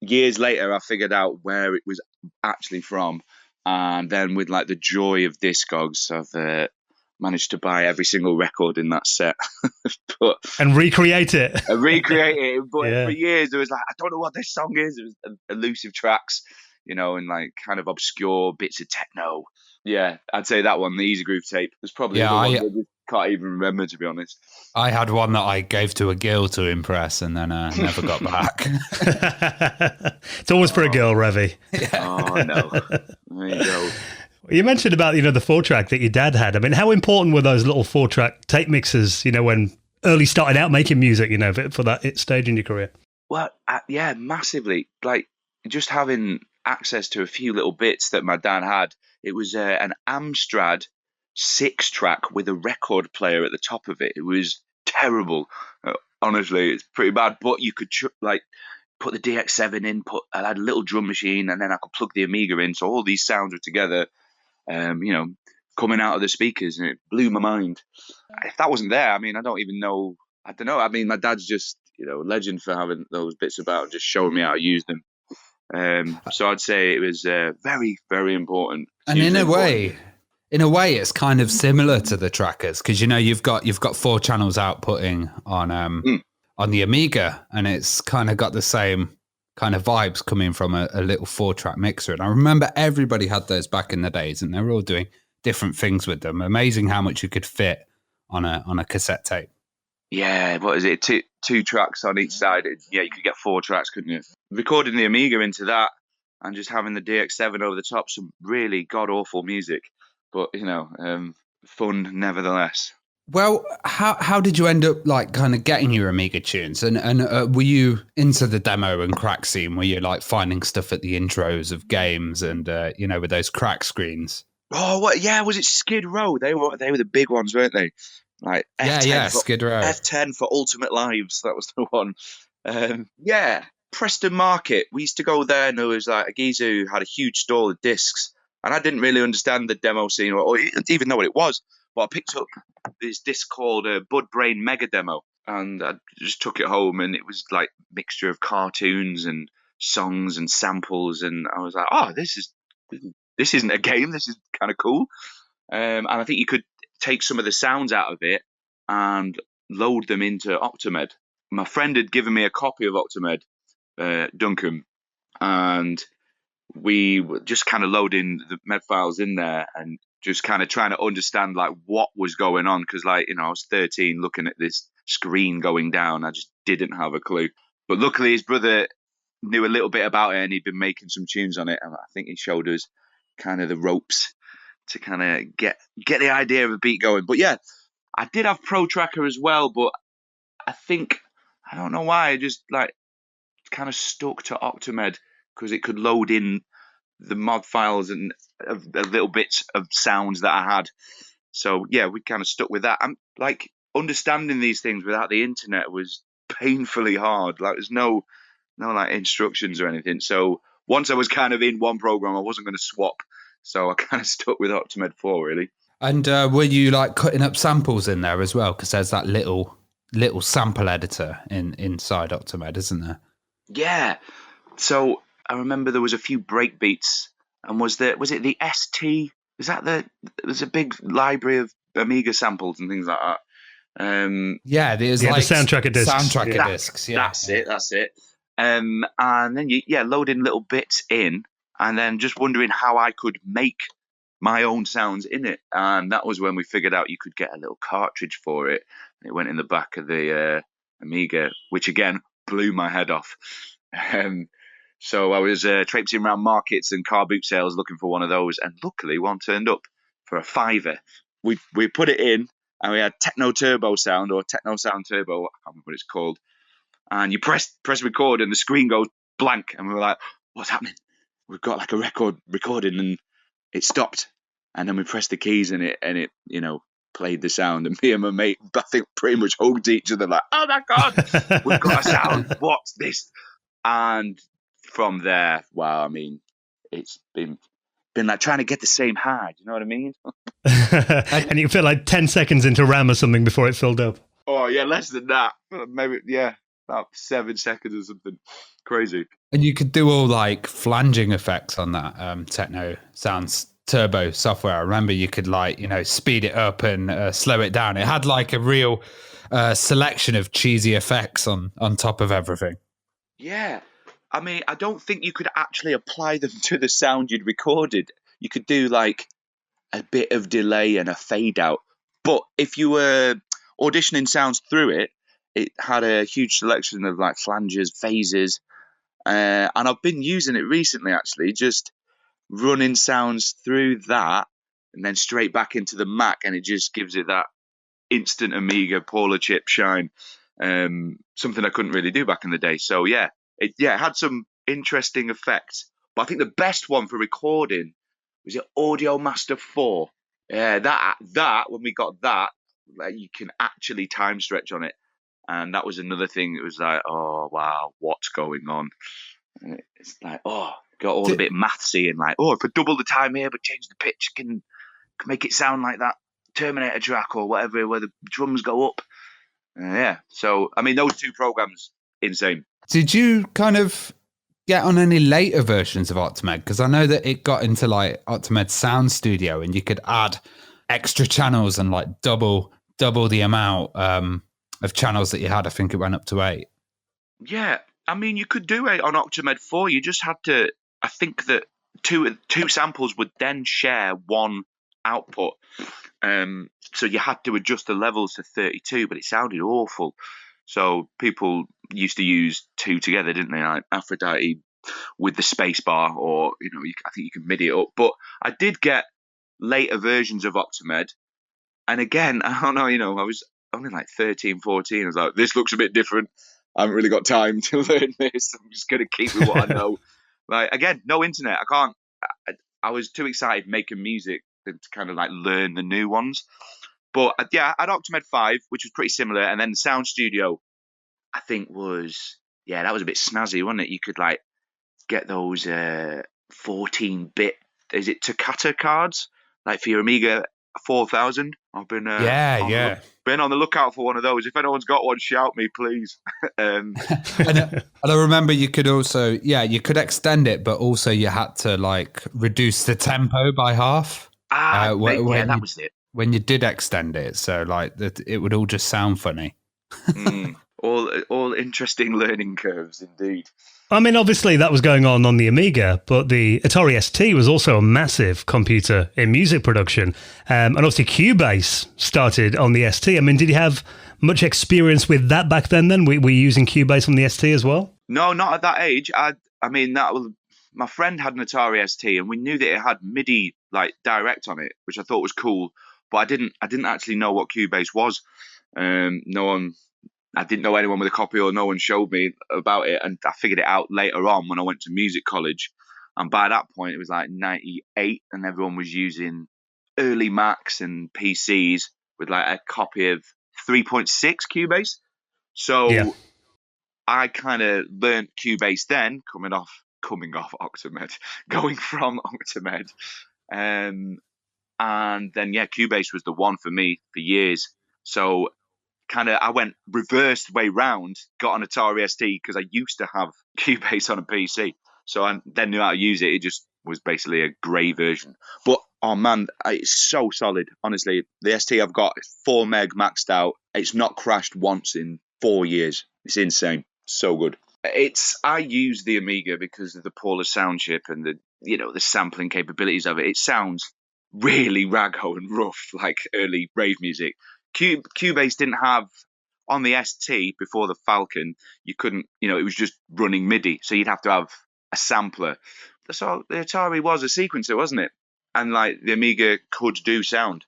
years later, I figured out where it was actually from. And then with like the joy of Discogs, I've managed to buy every single record in that set. And recreate it. But for years, it was like, I don't know what this song is. It was elusive tracks, you know, and like kind of obscure bits of techno. Yeah, I'd say that one, the Easy Groove tape. There's probably one I just can't even remember, to be honest. I had one that I gave to a girl to impress and then never got back. It's always for a girl, Revy. Yeah. Oh, no. There you go. You mentioned about, the 4-track that your dad had. I mean, how important were those little 4-track tape mixers, when early started out making music, for that stage in your career? Well, yeah, massively. Like, just having access to a few little bits that my dad had. It was an Amstrad 6-track with a record player at the top of it. It was terrible. Honestly, it's pretty bad. But you could put the DX7 in. I had a little drum machine, and then I could plug the Amiga in. So all these sounds were together, coming out of the speakers, and it blew my mind. If that wasn't there, I mean, I don't even know. I don't know. I mean, my dad's just legend for having those bits about, just showing me how to use them. So I'd say it was very, very important. And in a way, it's kind of similar to the trackers, because you've got 4 channels outputting on the Amiga, and it's kind of got the same kind of vibes coming from a little 4-track mixer. And I remember everybody had those back in the days, and they were all doing different things with them. Amazing how much you could fit on a cassette tape. Yeah, what is it? Two tracks on each side. Yeah, you could get 4 tracks, couldn't you? Recording the Amiga into that and just having the DX7 over the top, some really god-awful music, but, fun nevertheless. Well, how did you end up kind of getting your Amiga tunes? And were you into the demo and crack scene? Were you finding stuff at the intros of games and with those crack screens? Oh, what? Yeah, was it Skid Row? They were the big ones, weren't they? Like F10 Skid Row. F10 for Ultimate Lives. That was the one. Yeah, Preston Market. We used to go there, and there was a geezer who had a huge stall of discs, and I didn't really understand the demo scene or even know what it was. But I picked up this disc called Bud Brain Mega Demo, and I just took it home, and it was like a mixture of cartoons and songs and samples, and I was like, oh, this isn't a game. This is kind of cool. And I think you could take some of the sounds out of it and load them into Optimed. My friend had given me a copy of Optimed, Duncan, and we were just kind of loading the med files in there and just kind of trying to understand what was going on, because I was 13 looking at this screen going down. I just didn't have a clue. But luckily his brother knew a little bit about it, and he'd been making some tunes on it, and I think he showed us kind of the ropes to kind of get the idea of a beat going. But yeah, I did have Pro Tracker as well, but I don't know why, I just kind of stuck to Optimed because it could load in the mod files and the little bits of sounds that I had. So yeah, we kind of stuck with that. I'm understanding these things without the internet was painfully hard. There's no instructions or anything. So once I was kind of in one program, I wasn't going to swap. So I kind of stuck with Optimed 4, really. And were you cutting up samples in there as well? Because there's that little sample editor inside Optimed, isn't there? Yeah. So I remember there was a few breakbeats, and was it the ST? There's a big library of Amiga samples and things like that. Yeah, there's the soundtracker discs. Soundtracker discs, yeah. That's it. And then loading little bits in, and then just wondering how I could make my own sounds in it. And that was when we figured out you could get a little cartridge for it. It went in the back of the Amiga, which again blew my head off. So I was traipsing around markets and car boot sales looking for one of those, and luckily one turned up for a £5. We put it in, and we had Techno Turbo Sound, or Techno Sound Turbo, I can't remember what it's called. And you press record, and the screen goes blank, and we were like, what's happening? We've got a record recording, and it stopped. And then we pressed the keys, and it played the sound. And me and my mate, I think, pretty much hugged each other like, oh my God, we've got a sound. What's this? And from there, wow, I mean, it's been like trying to get the same high. Do you know what I mean? And you feel 10 seconds into RAM or something before it filled up. Oh, yeah, less than that. Maybe, yeah, about 7 seconds or something. Crazy. And you could do all flanging effects on that Techno Sounds Turbo software. I remember you could speed it up and slow it down. It had a real selection of cheesy effects on top of everything. Yeah. I mean, I don't think you could actually apply them to the sound you'd recorded. You could do a bit of delay and a fade out. But if you were auditioning sounds through it, it had a huge selection of flanges, phases. And I've been using it recently, actually, just running sounds through that and then straight back into the Mac, and it just gives it that instant Amiga Paula chip shine. Something I couldn't really do back in the day. So it had some interesting effects. But I think the best one for recording was it Audio Master 4. Yeah, that when we got that, like, you can actually time stretch on it. And that was another thing. It was like, oh wow, what's going on? And it's like, oh, got all a bit mathsy and like, oh, if I double the time here but change the pitch, can make it sound like that Terminator track or whatever, where the drums go up. So I mean, those two programs, insane. Did you kind of get on any later versions of Optimed? Because I know that it got into like Optimed Sound Studio, and you could add extra channels and like double the amount of channels that you had. I think it went up to 8. Yeah, I mean, you could do it on Optimed 4. You just had to. I think that two samples would then share one output. So you had to adjust the levels to 32, but it sounded awful. So people used to use 2 together, didn't they? Like Aphrodite with the space bar, or I think you can MIDI it up. But I did get later versions of Optimed, and again, I don't know. I was only like 13, 14. I was like, this looks a bit different. I haven't really got time to learn this. I'm just gonna keep with what I know. Like, again, no internet. I can't. I was too excited making music to kind of like learn the new ones. But I had Optimed 5, which was pretty similar, and then the Sound Studio, I think that was a bit snazzy, wasn't it? You could like get those 14-bit, is it Toccata cards, like for your Amiga 4000? I've been been on the lookout for one of those. If anyone's got one, shout me, please. And I remember you could also, you could extend it, but also you had to like reduce the tempo by half. That was it. When you did extend it, so like it would all just sound funny. All interesting learning curves, indeed. I mean, obviously that was going on the Amiga, but the Atari ST was also a massive computer in music production. And obviously Cubase started on the ST. I mean, did you have much experience with that back then? Were you using Cubase on the ST as well? No, not at that age. I mean, my friend had an Atari ST, and we knew that it had MIDI like direct on it, which I thought was cool. But I didn't actually know what Cubase was. I didn't know anyone with a copy, or no one showed me about it. And I figured it out later on when I went to music college. And by that point, it was like 98, and everyone was using early Macs and PCs with like a copy of 3.6 Cubase. So I kind of learned Cubase then, coming off Octamed, going from Octamed. And then, Cubase was the one for me for years. So I went reversed way round, got an Atari ST because I used to have Cubase on a PC. So I then knew how to use it. It just was basically a grey version. But, oh man, it's so solid. Honestly, the ST I've got is 4 meg maxed out. It's not crashed once in 4 years. It's insane. So good. I use the Amiga because of the Paula sound chip and the sampling capabilities of it. It sounds really raggo and rough, like early rave music. Cubase didn't have, on the ST before the Falcon, you couldn't, it was just running MIDI. So you'd have to have a sampler. So the Atari was a sequencer, wasn't it? And like the Amiga could do sound.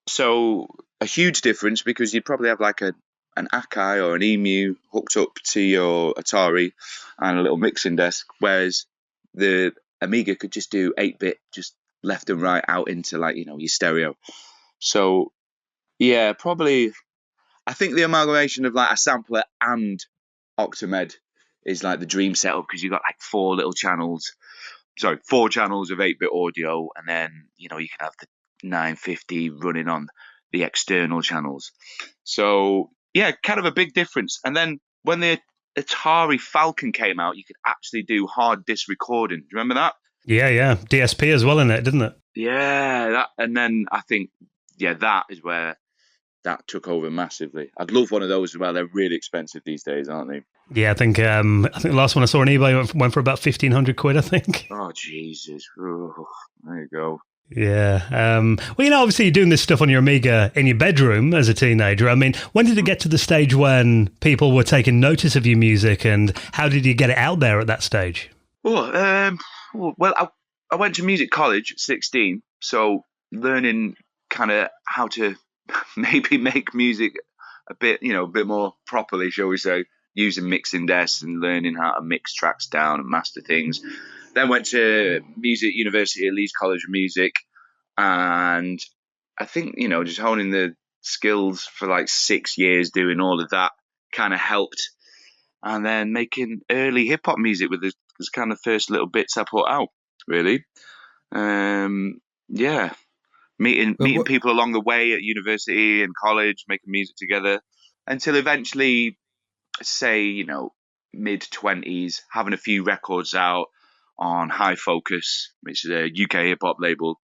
So a huge difference, because you'd probably have like an Akai or an EMU hooked up to your Atari and a little mixing desk, whereas the Amiga could just do 8-bit, just left and right out into like, your stereo. So, probably, I think the amalgamation of like a sampler and Octamed is like the dream setup, because you've got like 4 channels of 8-bit audio, and then, you can have the 950 running on the external channels. So, kind of a big difference. And then when the Atari Falcon came out, you could actually do hard disk recording. Do you remember that? Yeah. DSP as well in it, didn't it? Yeah, and then I think, that is where that took over massively. I'd love one of those as well. They're really expensive these days, aren't they? Yeah, I think the last one I saw on eBay went for about 1,500 quid, I think. Oh, Jesus. Oh, there you go. Yeah. Well, obviously you're doing this stuff on your Amiga in your bedroom as a teenager. I mean, when did it get to the stage when people were taking notice of your music, and how did you get it out there at that stage? Oh, Well, I went to music college at 16, so learning kind of how to maybe make music a bit more properly, shall we say, using mixing desks and learning how to mix tracks down and master things. Then went to music university at Leeds College of Music, and I think just honing the skills for like 6 years doing all of that kind of helped. And then making early hip hop music with this kind of first little bits I put out, really. Yeah, But meeting people along the way at university and college, making music together, until eventually, say, mid-20s, having a few records out on High Focus, which is a UK hip hop label,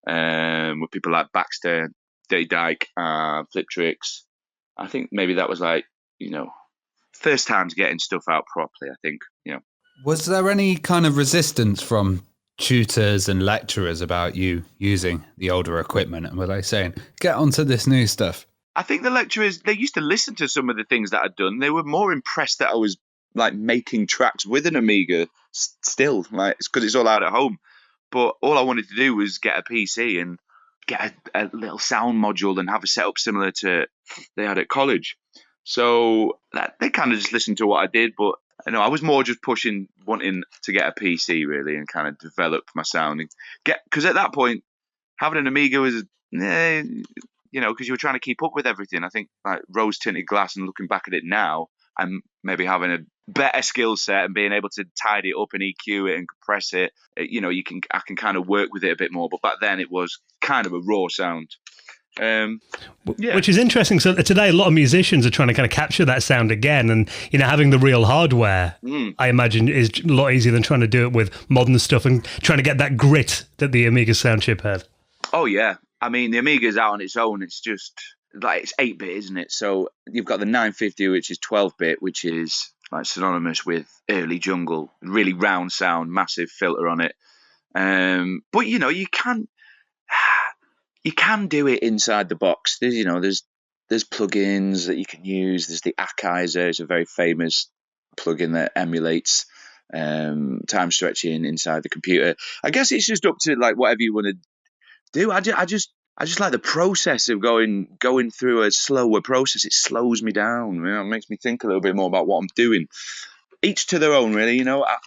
with people like Baxter, Day Dyke, Flip Tricks. I think maybe that was like, first times getting stuff out properly, I think. was there any kind of resistance from tutors and lecturers about you using the older equipment? And were they saying, get onto this new stuff? I think the lecturers, they used to listen to some of the things that I'd done. They were more impressed that I was like making tracks with an Amiga still, like, because it's all out at home. But all I wanted to do was get a PC and get a little sound module and have a setup similar to they had at college. So they kind of just listened to what I did, but I was more just pushing, wanting to get a PC really and kind of develop my sound and because at that point having an Amiga was, because you were trying to keep up with everything. I think like rose tinted glass and looking back at it now, I'm maybe having a better skill set and being able to tidy it up and EQ it and compress it. I can kind of work with it a bit more. But back then it was kind of a raw sound. Yeah. Which is interesting. So today, a lot of musicians are trying to kind of capture that sound again, and having the real hardware, I imagine, is a lot easier than trying to do it with modern stuff and trying to get that grit that the Amiga sound chip had. Oh yeah, I mean the Amiga's out on its own. It's just like it's 8-bit, isn't it? So you've got the 950, which is 12-bit, which is like synonymous with early jungle, really round sound, massive filter on it. But you can do it inside the box. There's plugins that you can use. There's the Ackizer. It's a very famous plugin that emulates time stretching inside the computer. I guess it's just up to like whatever you want to do. I just like the process of going through a slower process. It slows me down. It makes me think a little bit more about what I'm doing. Each to their own, really. I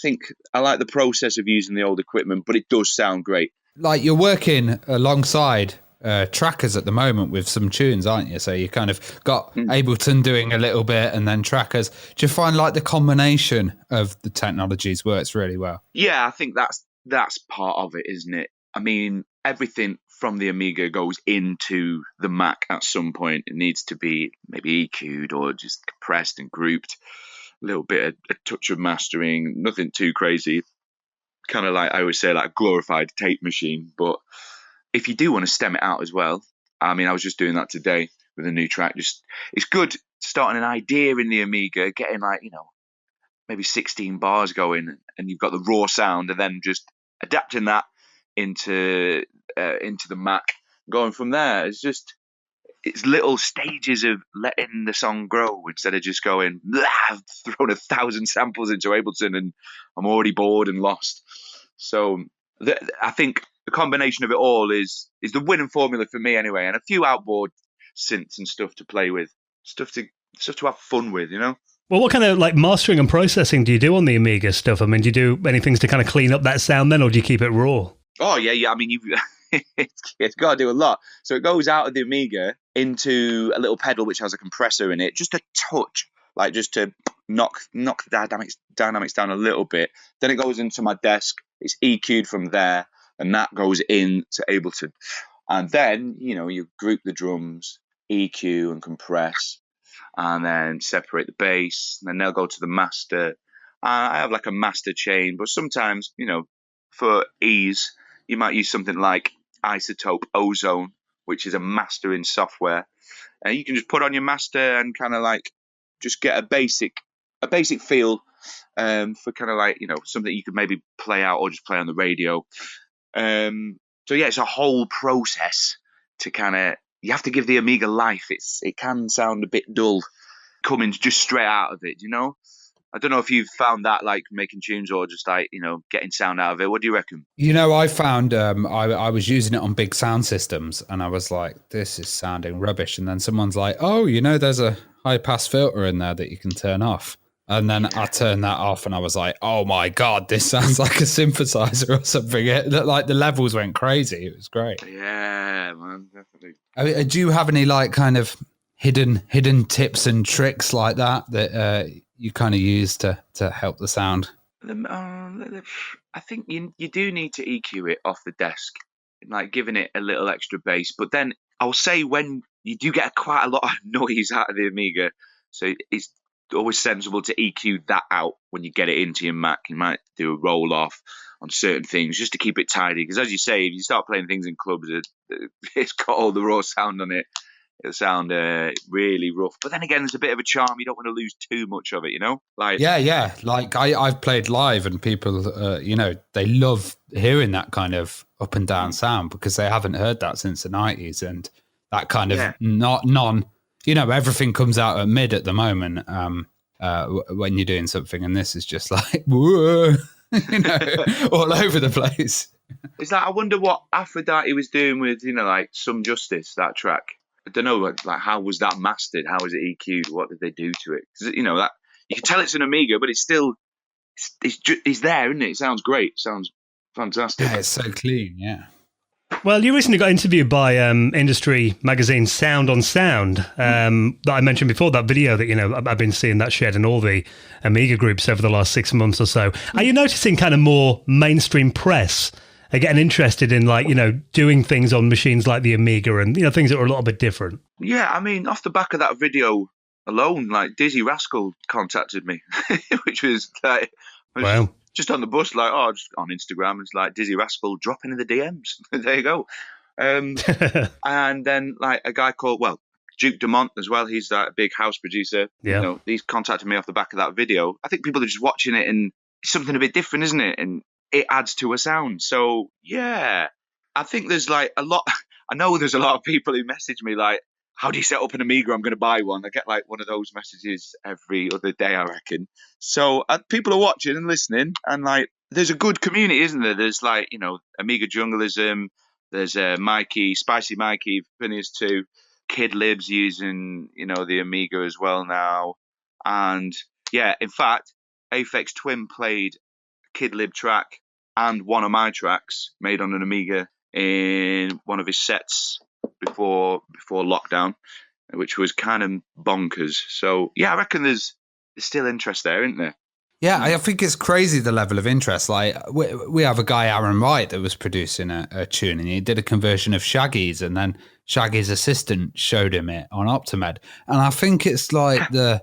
think I like the process of using the old equipment, but it does sound great. Like you're working alongside Trackers at the moment with some tunes, aren't you? So you kind of got Ableton doing a little bit and then Trackers. Do you find like the combination of the technologies works really well? Yeah, I think that's part of it, isn't it? I mean, everything from the Amiga goes into the Mac at some point. It needs to be maybe EQ'd or just compressed and grouped. A little bit of a touch of mastering, nothing too crazy. Kind of like I always say, like a glorified tape machine. But if you do want to stem it out as well, I mean, I was just doing that today with a new track. It's good starting an idea in the Amiga, getting like maybe 16 bars going, and you've got the raw sound, and then just adapting that into the Mac, going from there. It's little stages of letting the song grow instead of just going, I've thrown 1,000 samples into Ableton and I'm already bored and lost. So I think the combination of it all is the winning formula for me anyway, and a few outboard synths and stuff to play with, stuff to have fun with, Well, what kind of like mastering and processing do you do on the Amiga stuff? I mean, do you do any things to kind of clean up that sound then, or do you keep it raw? Oh, yeah. I mean, it's got to do a lot. So it goes out of the Amiga into a little pedal which has a compressor in it, just a touch, like just to knock the dynamics down a little bit. Then it goes into my desk. It's EQ'd from there, and that goes into Ableton. And then, you group the drums, EQ and compress, and then separate the bass. And then they'll go to the master. I have like a master chain, but sometimes, for ease, you might use something like Isotope Ozone, which is a mastering software. And you can just put on your master and kind of like just get a basic feel for kind of like, something you could maybe play out or just play on the radio. So yeah, it's a whole process to kind of, you have to give the Amiga life. It can sound a bit dull coming just straight out of it, I don't know if you've found that like making tunes or just like, getting sound out of it. What do you reckon? I found I was using it on big sound systems and I was like, this is sounding rubbish. And then someone's like, oh, there's a high pass filter in there that you can turn off. And then I turned that off and I was like, oh my God, this sounds like a synthesizer or something. Like the levels went crazy. It was great. Yeah, man, definitely. Do you have any like kind of hidden tips and tricks like that you kind of use to help the sound? I think you do need to EQ it off the desk, like giving it a little extra bass. But then I'll say when you do get quite a lot of noise out of the Amiga, so it's always sensible to EQ that out when you get it into your Mac. You might do a roll off on certain things just to keep it tidy. Because as you say, if you start playing things in clubs, it's got all the raw sound on it. It'll sound really rough. But then again, there's a bit of a charm. You don't want to lose too much of it, Like yeah. Like I've played live and people, they love hearing that kind of up and down sound because they haven't heard that since the 90s. And that kind of everything comes out at mid at the moment when you're doing something. And this is just like, whoa, all over the place. It's like, I wonder what Aphrodite was doing with, like Some Justice, that track. I don't know, like how was that mastered? How was it EQ'd? What did they do to it? 'Cause, that you can tell it's an Amiga, but it's still it's there, isn't it? It sounds great. It sounds fantastic. Yeah, it's so clean. Yeah. Well, you recently got interviewed by industry magazine Sound on Sound that I mentioned before, that video that, I've been seeing that shared in all the Amiga groups over the last 6 months or so. Are you noticing kind of more mainstream press are getting interested in doing things on machines like the Amiga and, things that are a little bit different? Yeah, I mean, off the back of that video alone, like Dizzy Rascal contacted me, which was like, wow. Just on the bus, like, just on Instagram, it's like Dizzy Rascal dropping in the DMs. There you go. And then like a guy called, Duke Dumont as well. He's that big house producer. Yeah. He's contacted me off the back of that video. I think people are just watching it and it's something a bit different, isn't it? And it adds to a sound. So yeah, I think there's like a lot. I know there's a lot of people who message me like, how do you set up an Amiga? I'm going to buy one. I get like one of those messages every other day, I reckon. So people are watching and listening, and like there's a good community, isn't there? There's like, Amiga Jungleism. There's Mikey, Spicy Mikey, Phineas 2, Kid Libs using, the Amiga as well now. And yeah, in fact, Aphex Twin played Kid Lib track and one of my tracks made on an Amiga in one of his sets before lockdown, which was kind of bonkers. So yeah, I reckon there's still interest there, isn't there? Yeah, I think it's crazy the level of interest. Like we have a guy, Aaron Wright, that was producing a tune, and he did a conversion of Shaggy's, and then Shaggy's assistant showed him it on Optimed, and I think it's like the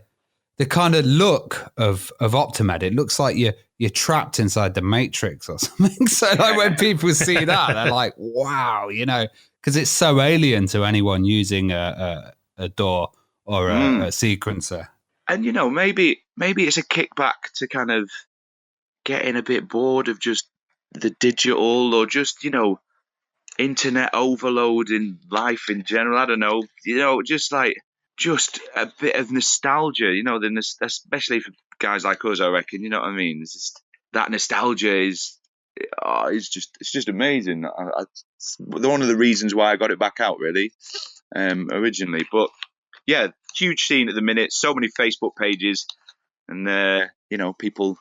kind of look of Optimed. It looks like you're trapped inside the Matrix or something. So like when people see that, they're like, wow, because it's so alien to anyone using a DAW or a sequencer. And maybe it's a kickback to kind of getting a bit bored of just the digital or just internet overload in life in general. I don't know, just a bit of nostalgia, especially for guys like us, I reckon. You know what I mean? It's just that nostalgia is just amazing. It's one of the reasons why I got it back out, really, originally. But yeah, huge scene at the minute. So many Facebook pages, and people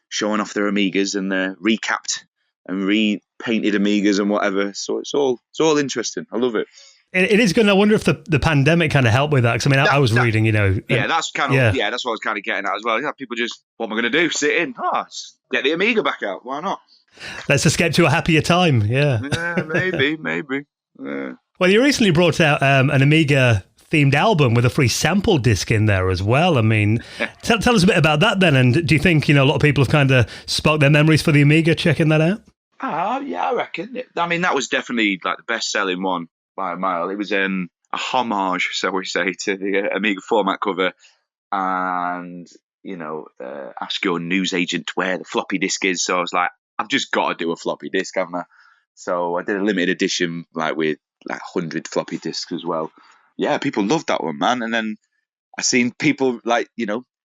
showing off their Amigas and recapped and repainted Amigas and whatever. So it's all interesting. I love it. It is good. I wonder if the pandemic kind of helped with that. Because I was reading, Yeah, that's kind of that's what I was kind of getting at as well. Yeah, people just, what am I going to do? Sit in? Get the Amiga back out. Why not? Let's escape to a happier time. Yeah. Yeah, maybe. Yeah. Well, you recently brought out an Amiga themed album with a free sample disc in there as well. I mean, tell us a bit about that then. And do you think a lot of people have kind of sparked their memories for the Amiga checking that out? Yeah, I reckon. I mean, that was definitely like the best selling one by a mile. It was a homage, so we say, to the Amiga format cover, and ask your newsagent where the floppy disk is. So I was like, I've just got to do a floppy disk, haven't I? So I did a limited edition with 100 floppy disks as well. Yeah, people loved that one, man. And then I seen people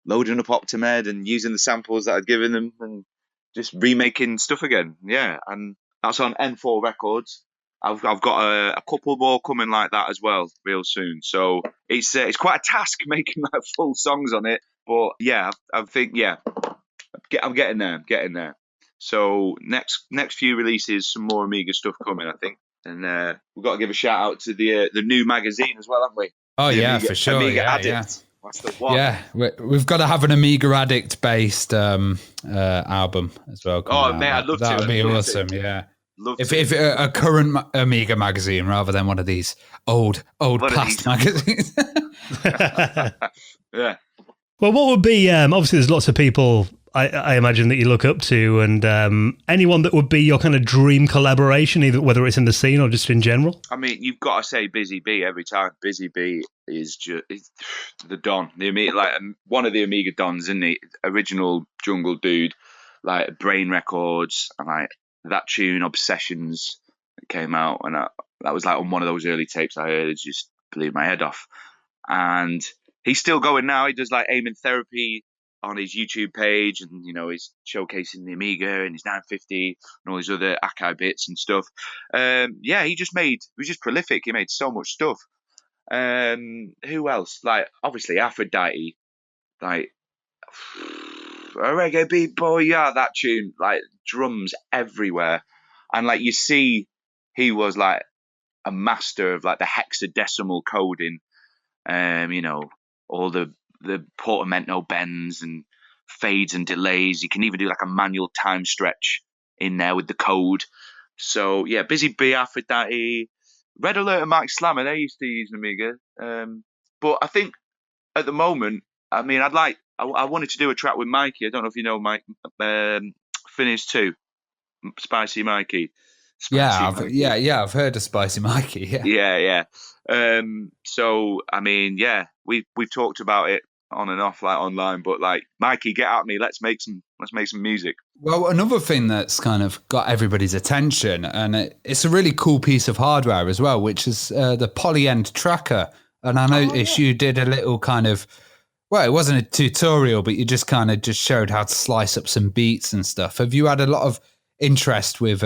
loading up Optimed and using the samples that I'd given them and just remaking stuff again. Yeah, and that's on N4 Records. I've got a couple more coming like that as well real soon. So it's quite a task making like full songs on it. But yeah, I think I'm getting there. I'm getting there. So next few releases, some more Amiga stuff coming, I think. And we've got to give a shout out to the new magazine as well, haven't we? Oh The yeah, Amiga, for sure. Amiga Yeah, Addict. yeah. That's the one. Yeah, we've got to have an Amiga Addict based album as well. Oh man, I'd love to. That would be awesome. Yeah. If a current Amiga magazine rather than one of these old past magazines. Yeah. Well, what would be, obviously there's lots of people I imagine that you look up to, and anyone that would be your kind of dream collaboration, either whether it's in the scene or just in general? I mean, you've got to say Busy Bee every time. Busy Bee is just the Don, the Amiga, like one of the Amiga Dons, isn't he? Original jungle dude, like Brain Records, and like that tune Obsessions that came out, and that was like on one of those early tapes I heard. It just blew my head off. And he's still going now. He does like Aiming Therapy on his YouTube page, and he's showcasing the Amiga and his 950 and all these other Akai bits and stuff. He was just prolific. He made so much stuff. Who else? Like obviously Aphrodite, like a reggae beat boy. Yeah, that tune, like drums everywhere, and like you see, he was like a master of like the hexadecimal coding. All the portamento bends and fades and delays. You can even do like a manual time stretch in there with the code. So yeah, Busy Bee, Aphrodite, Red Alert and Mike Slammer, they used to use an Amiga. But I think at the moment, I mean, I wanted to do a track with Mikey. I don't know if you know Mike, Finish 2, Spicy Mikey. I've heard of Spicy Mikey. Yeah. So I mean, yeah, we've talked about it on and off, like online, but like Mikey, get at me. Let's make some music. Well, another thing that's kind of got everybody's attention, and it's a really cool piece of hardware as well, which is the Polyend tracker. And I noticed you did a little kind of, well, it wasn't a tutorial, but you just kind of just showed how to slice up some beats and stuff. Have you had a lot of interest with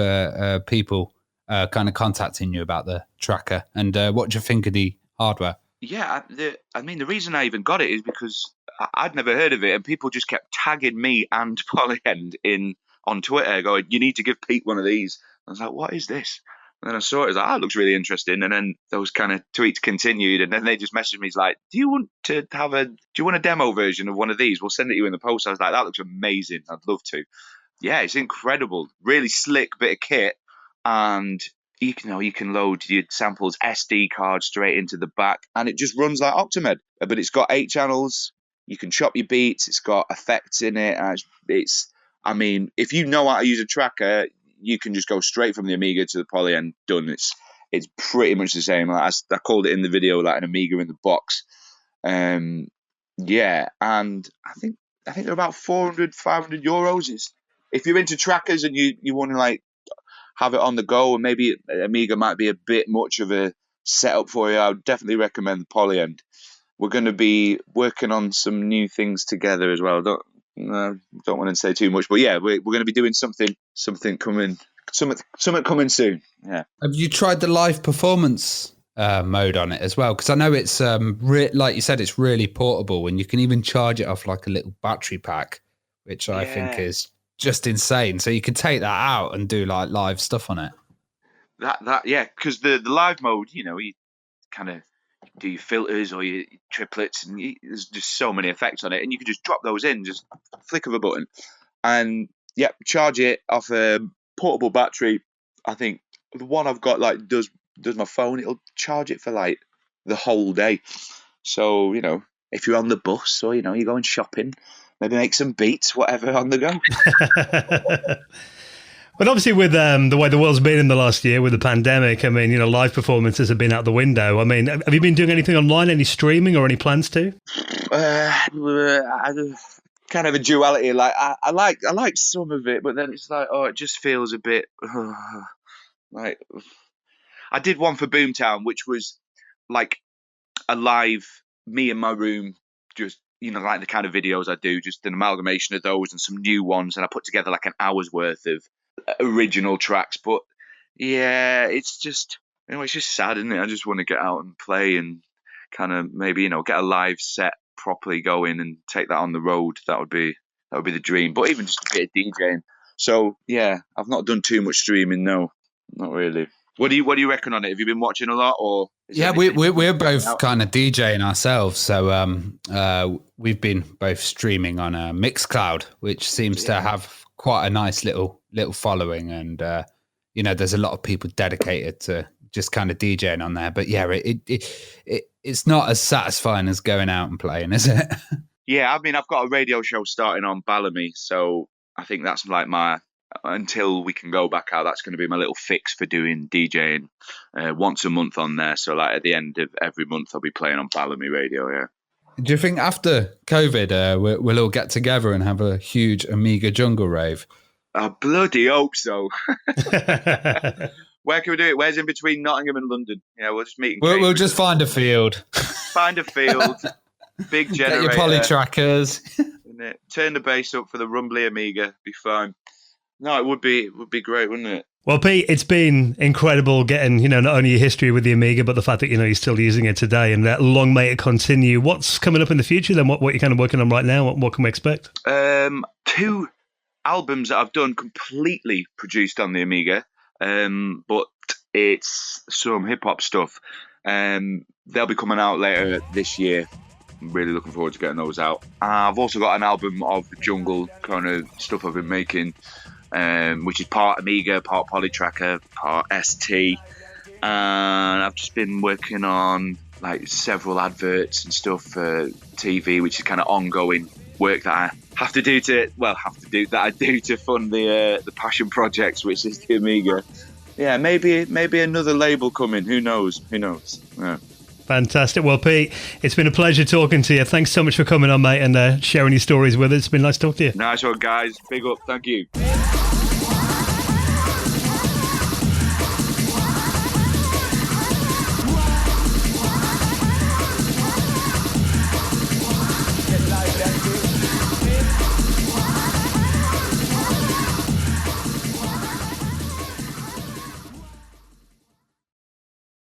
people kind of contacting you about the tracker, and what do you think of the hardware? Yeah, the reason I even got it is because I'd never heard of it, and people just kept tagging me and Polyend in on Twitter, going, "You need to give Pete one of these." I was like, "What is this?" And then I saw it. I was like, it looks really interesting. And then those kind of tweets continued, and then they just messaged me, "It's like, do you want a demo version of one of these? We'll send it you in the post." I was like, "That looks amazing. I'd love to." Yeah, it's incredible. Really slick bit of kit, and you can load your samples SD card straight into the back, and it just runs like Optimed. But it's got 8 channels. You can chop your beats. It's got effects in it. If you know how to use a tracker, you can just go straight from the Amiga to the Poly and done. It's pretty much the same. Like I called it in the video like an Amiga in the box. And I think they're about 400, 500 euros. If you're into trackers and you want to like have it on the go, and maybe Amiga might be a bit much of a setup for you, I would definitely recommend the Polyend. We're going to be working on some new things together as well. Don't want to say too much, but yeah, we're going to be doing something coming soon. Yeah. Have you tried the live performance mode on it as well? Because I know it's like you said, it's really portable, and you can even charge it off like a little battery pack, which I think is just insane. So you could take that out and do like live stuff on it. Because the live mode, you kind of do your filters or your triplets, and there's just so many effects on it, and you can just drop those in, just flick of a button, and charge it off a portable battery. I think the one I've got like does my phone. It'll charge it for like the whole day. So if you're on the bus or you're going shopping, maybe make some beats, whatever, on the go. But obviously with the way the world's been in the last year with the pandemic, I mean, live performances have been out the window. I mean, have you been doing anything online, any streaming or any plans to? Kind of a duality. Like I like some of it, but then it's like, it just feels a bit like I did one for Boomtown, which was like a live me in my room just like the kind of videos I do, just an amalgamation of those and some new ones, and I put together like an hour's worth of original tracks. But yeah, it's just it's just sad, isn't it? I just want to get out and play and kind of maybe get a live set properly going and take that on the road. That would be the dream. But even just a bit of DJing. So yeah, I've not done too much streaming. No, not really. What do you reckon on it? Have you been watching a lot, or yeah, we're both kind of DJing ourselves. So we've been both streaming on a Mixcloud, which seems to have quite a nice little following, and there's a lot of people dedicated to just kind of DJing on there. But yeah, it's not as satisfying as going out and playing, is it? Yeah, I mean, I've got a radio show starting on Ballamy, so I think that's like until we can go back out, that's going to be my little fix for doing DJing once a month on there. So like at the end of every month, I'll be playing on Ballamy Radio. Yeah. Do you think after COVID, we'll all get together and have a huge Amiga jungle rave? I bloody hope so. Where can we do it? Where's in between Nottingham and London? Yeah, we'll just meet. We'll just find a field. Find a field. Big generator. Get your poly trackers. Turn the bass up for the rumbly Amiga. Be fine. No, it would be great, wouldn't it? Well, Pete, it's been incredible getting, not only your history with the Amiga, but the fact that, you're still using it today, and that long may it continue. What's coming up in the future then? What you're kind of working on right now? What can we expect? 2 albums that I've done completely produced on the Amiga, but it's some hip hop stuff. They'll be coming out later this year. I'm really looking forward to getting those out. I've also got an album of the jungle kind of stuff I've been making, which is part Amiga, part Polytracker, part ST. And I've just been working on like several adverts and stuff for TV, which is kind of ongoing work that I have to do to fund the passion projects, which is the Amiga. Yeah, maybe another label coming. Who knows? Yeah. Fantastic. Well, Pete, it's been a pleasure talking to you. Thanks so much for coming on, mate, and sharing your stories with us. It's been nice talking to you. Nice one, guys. Big up. Thank you.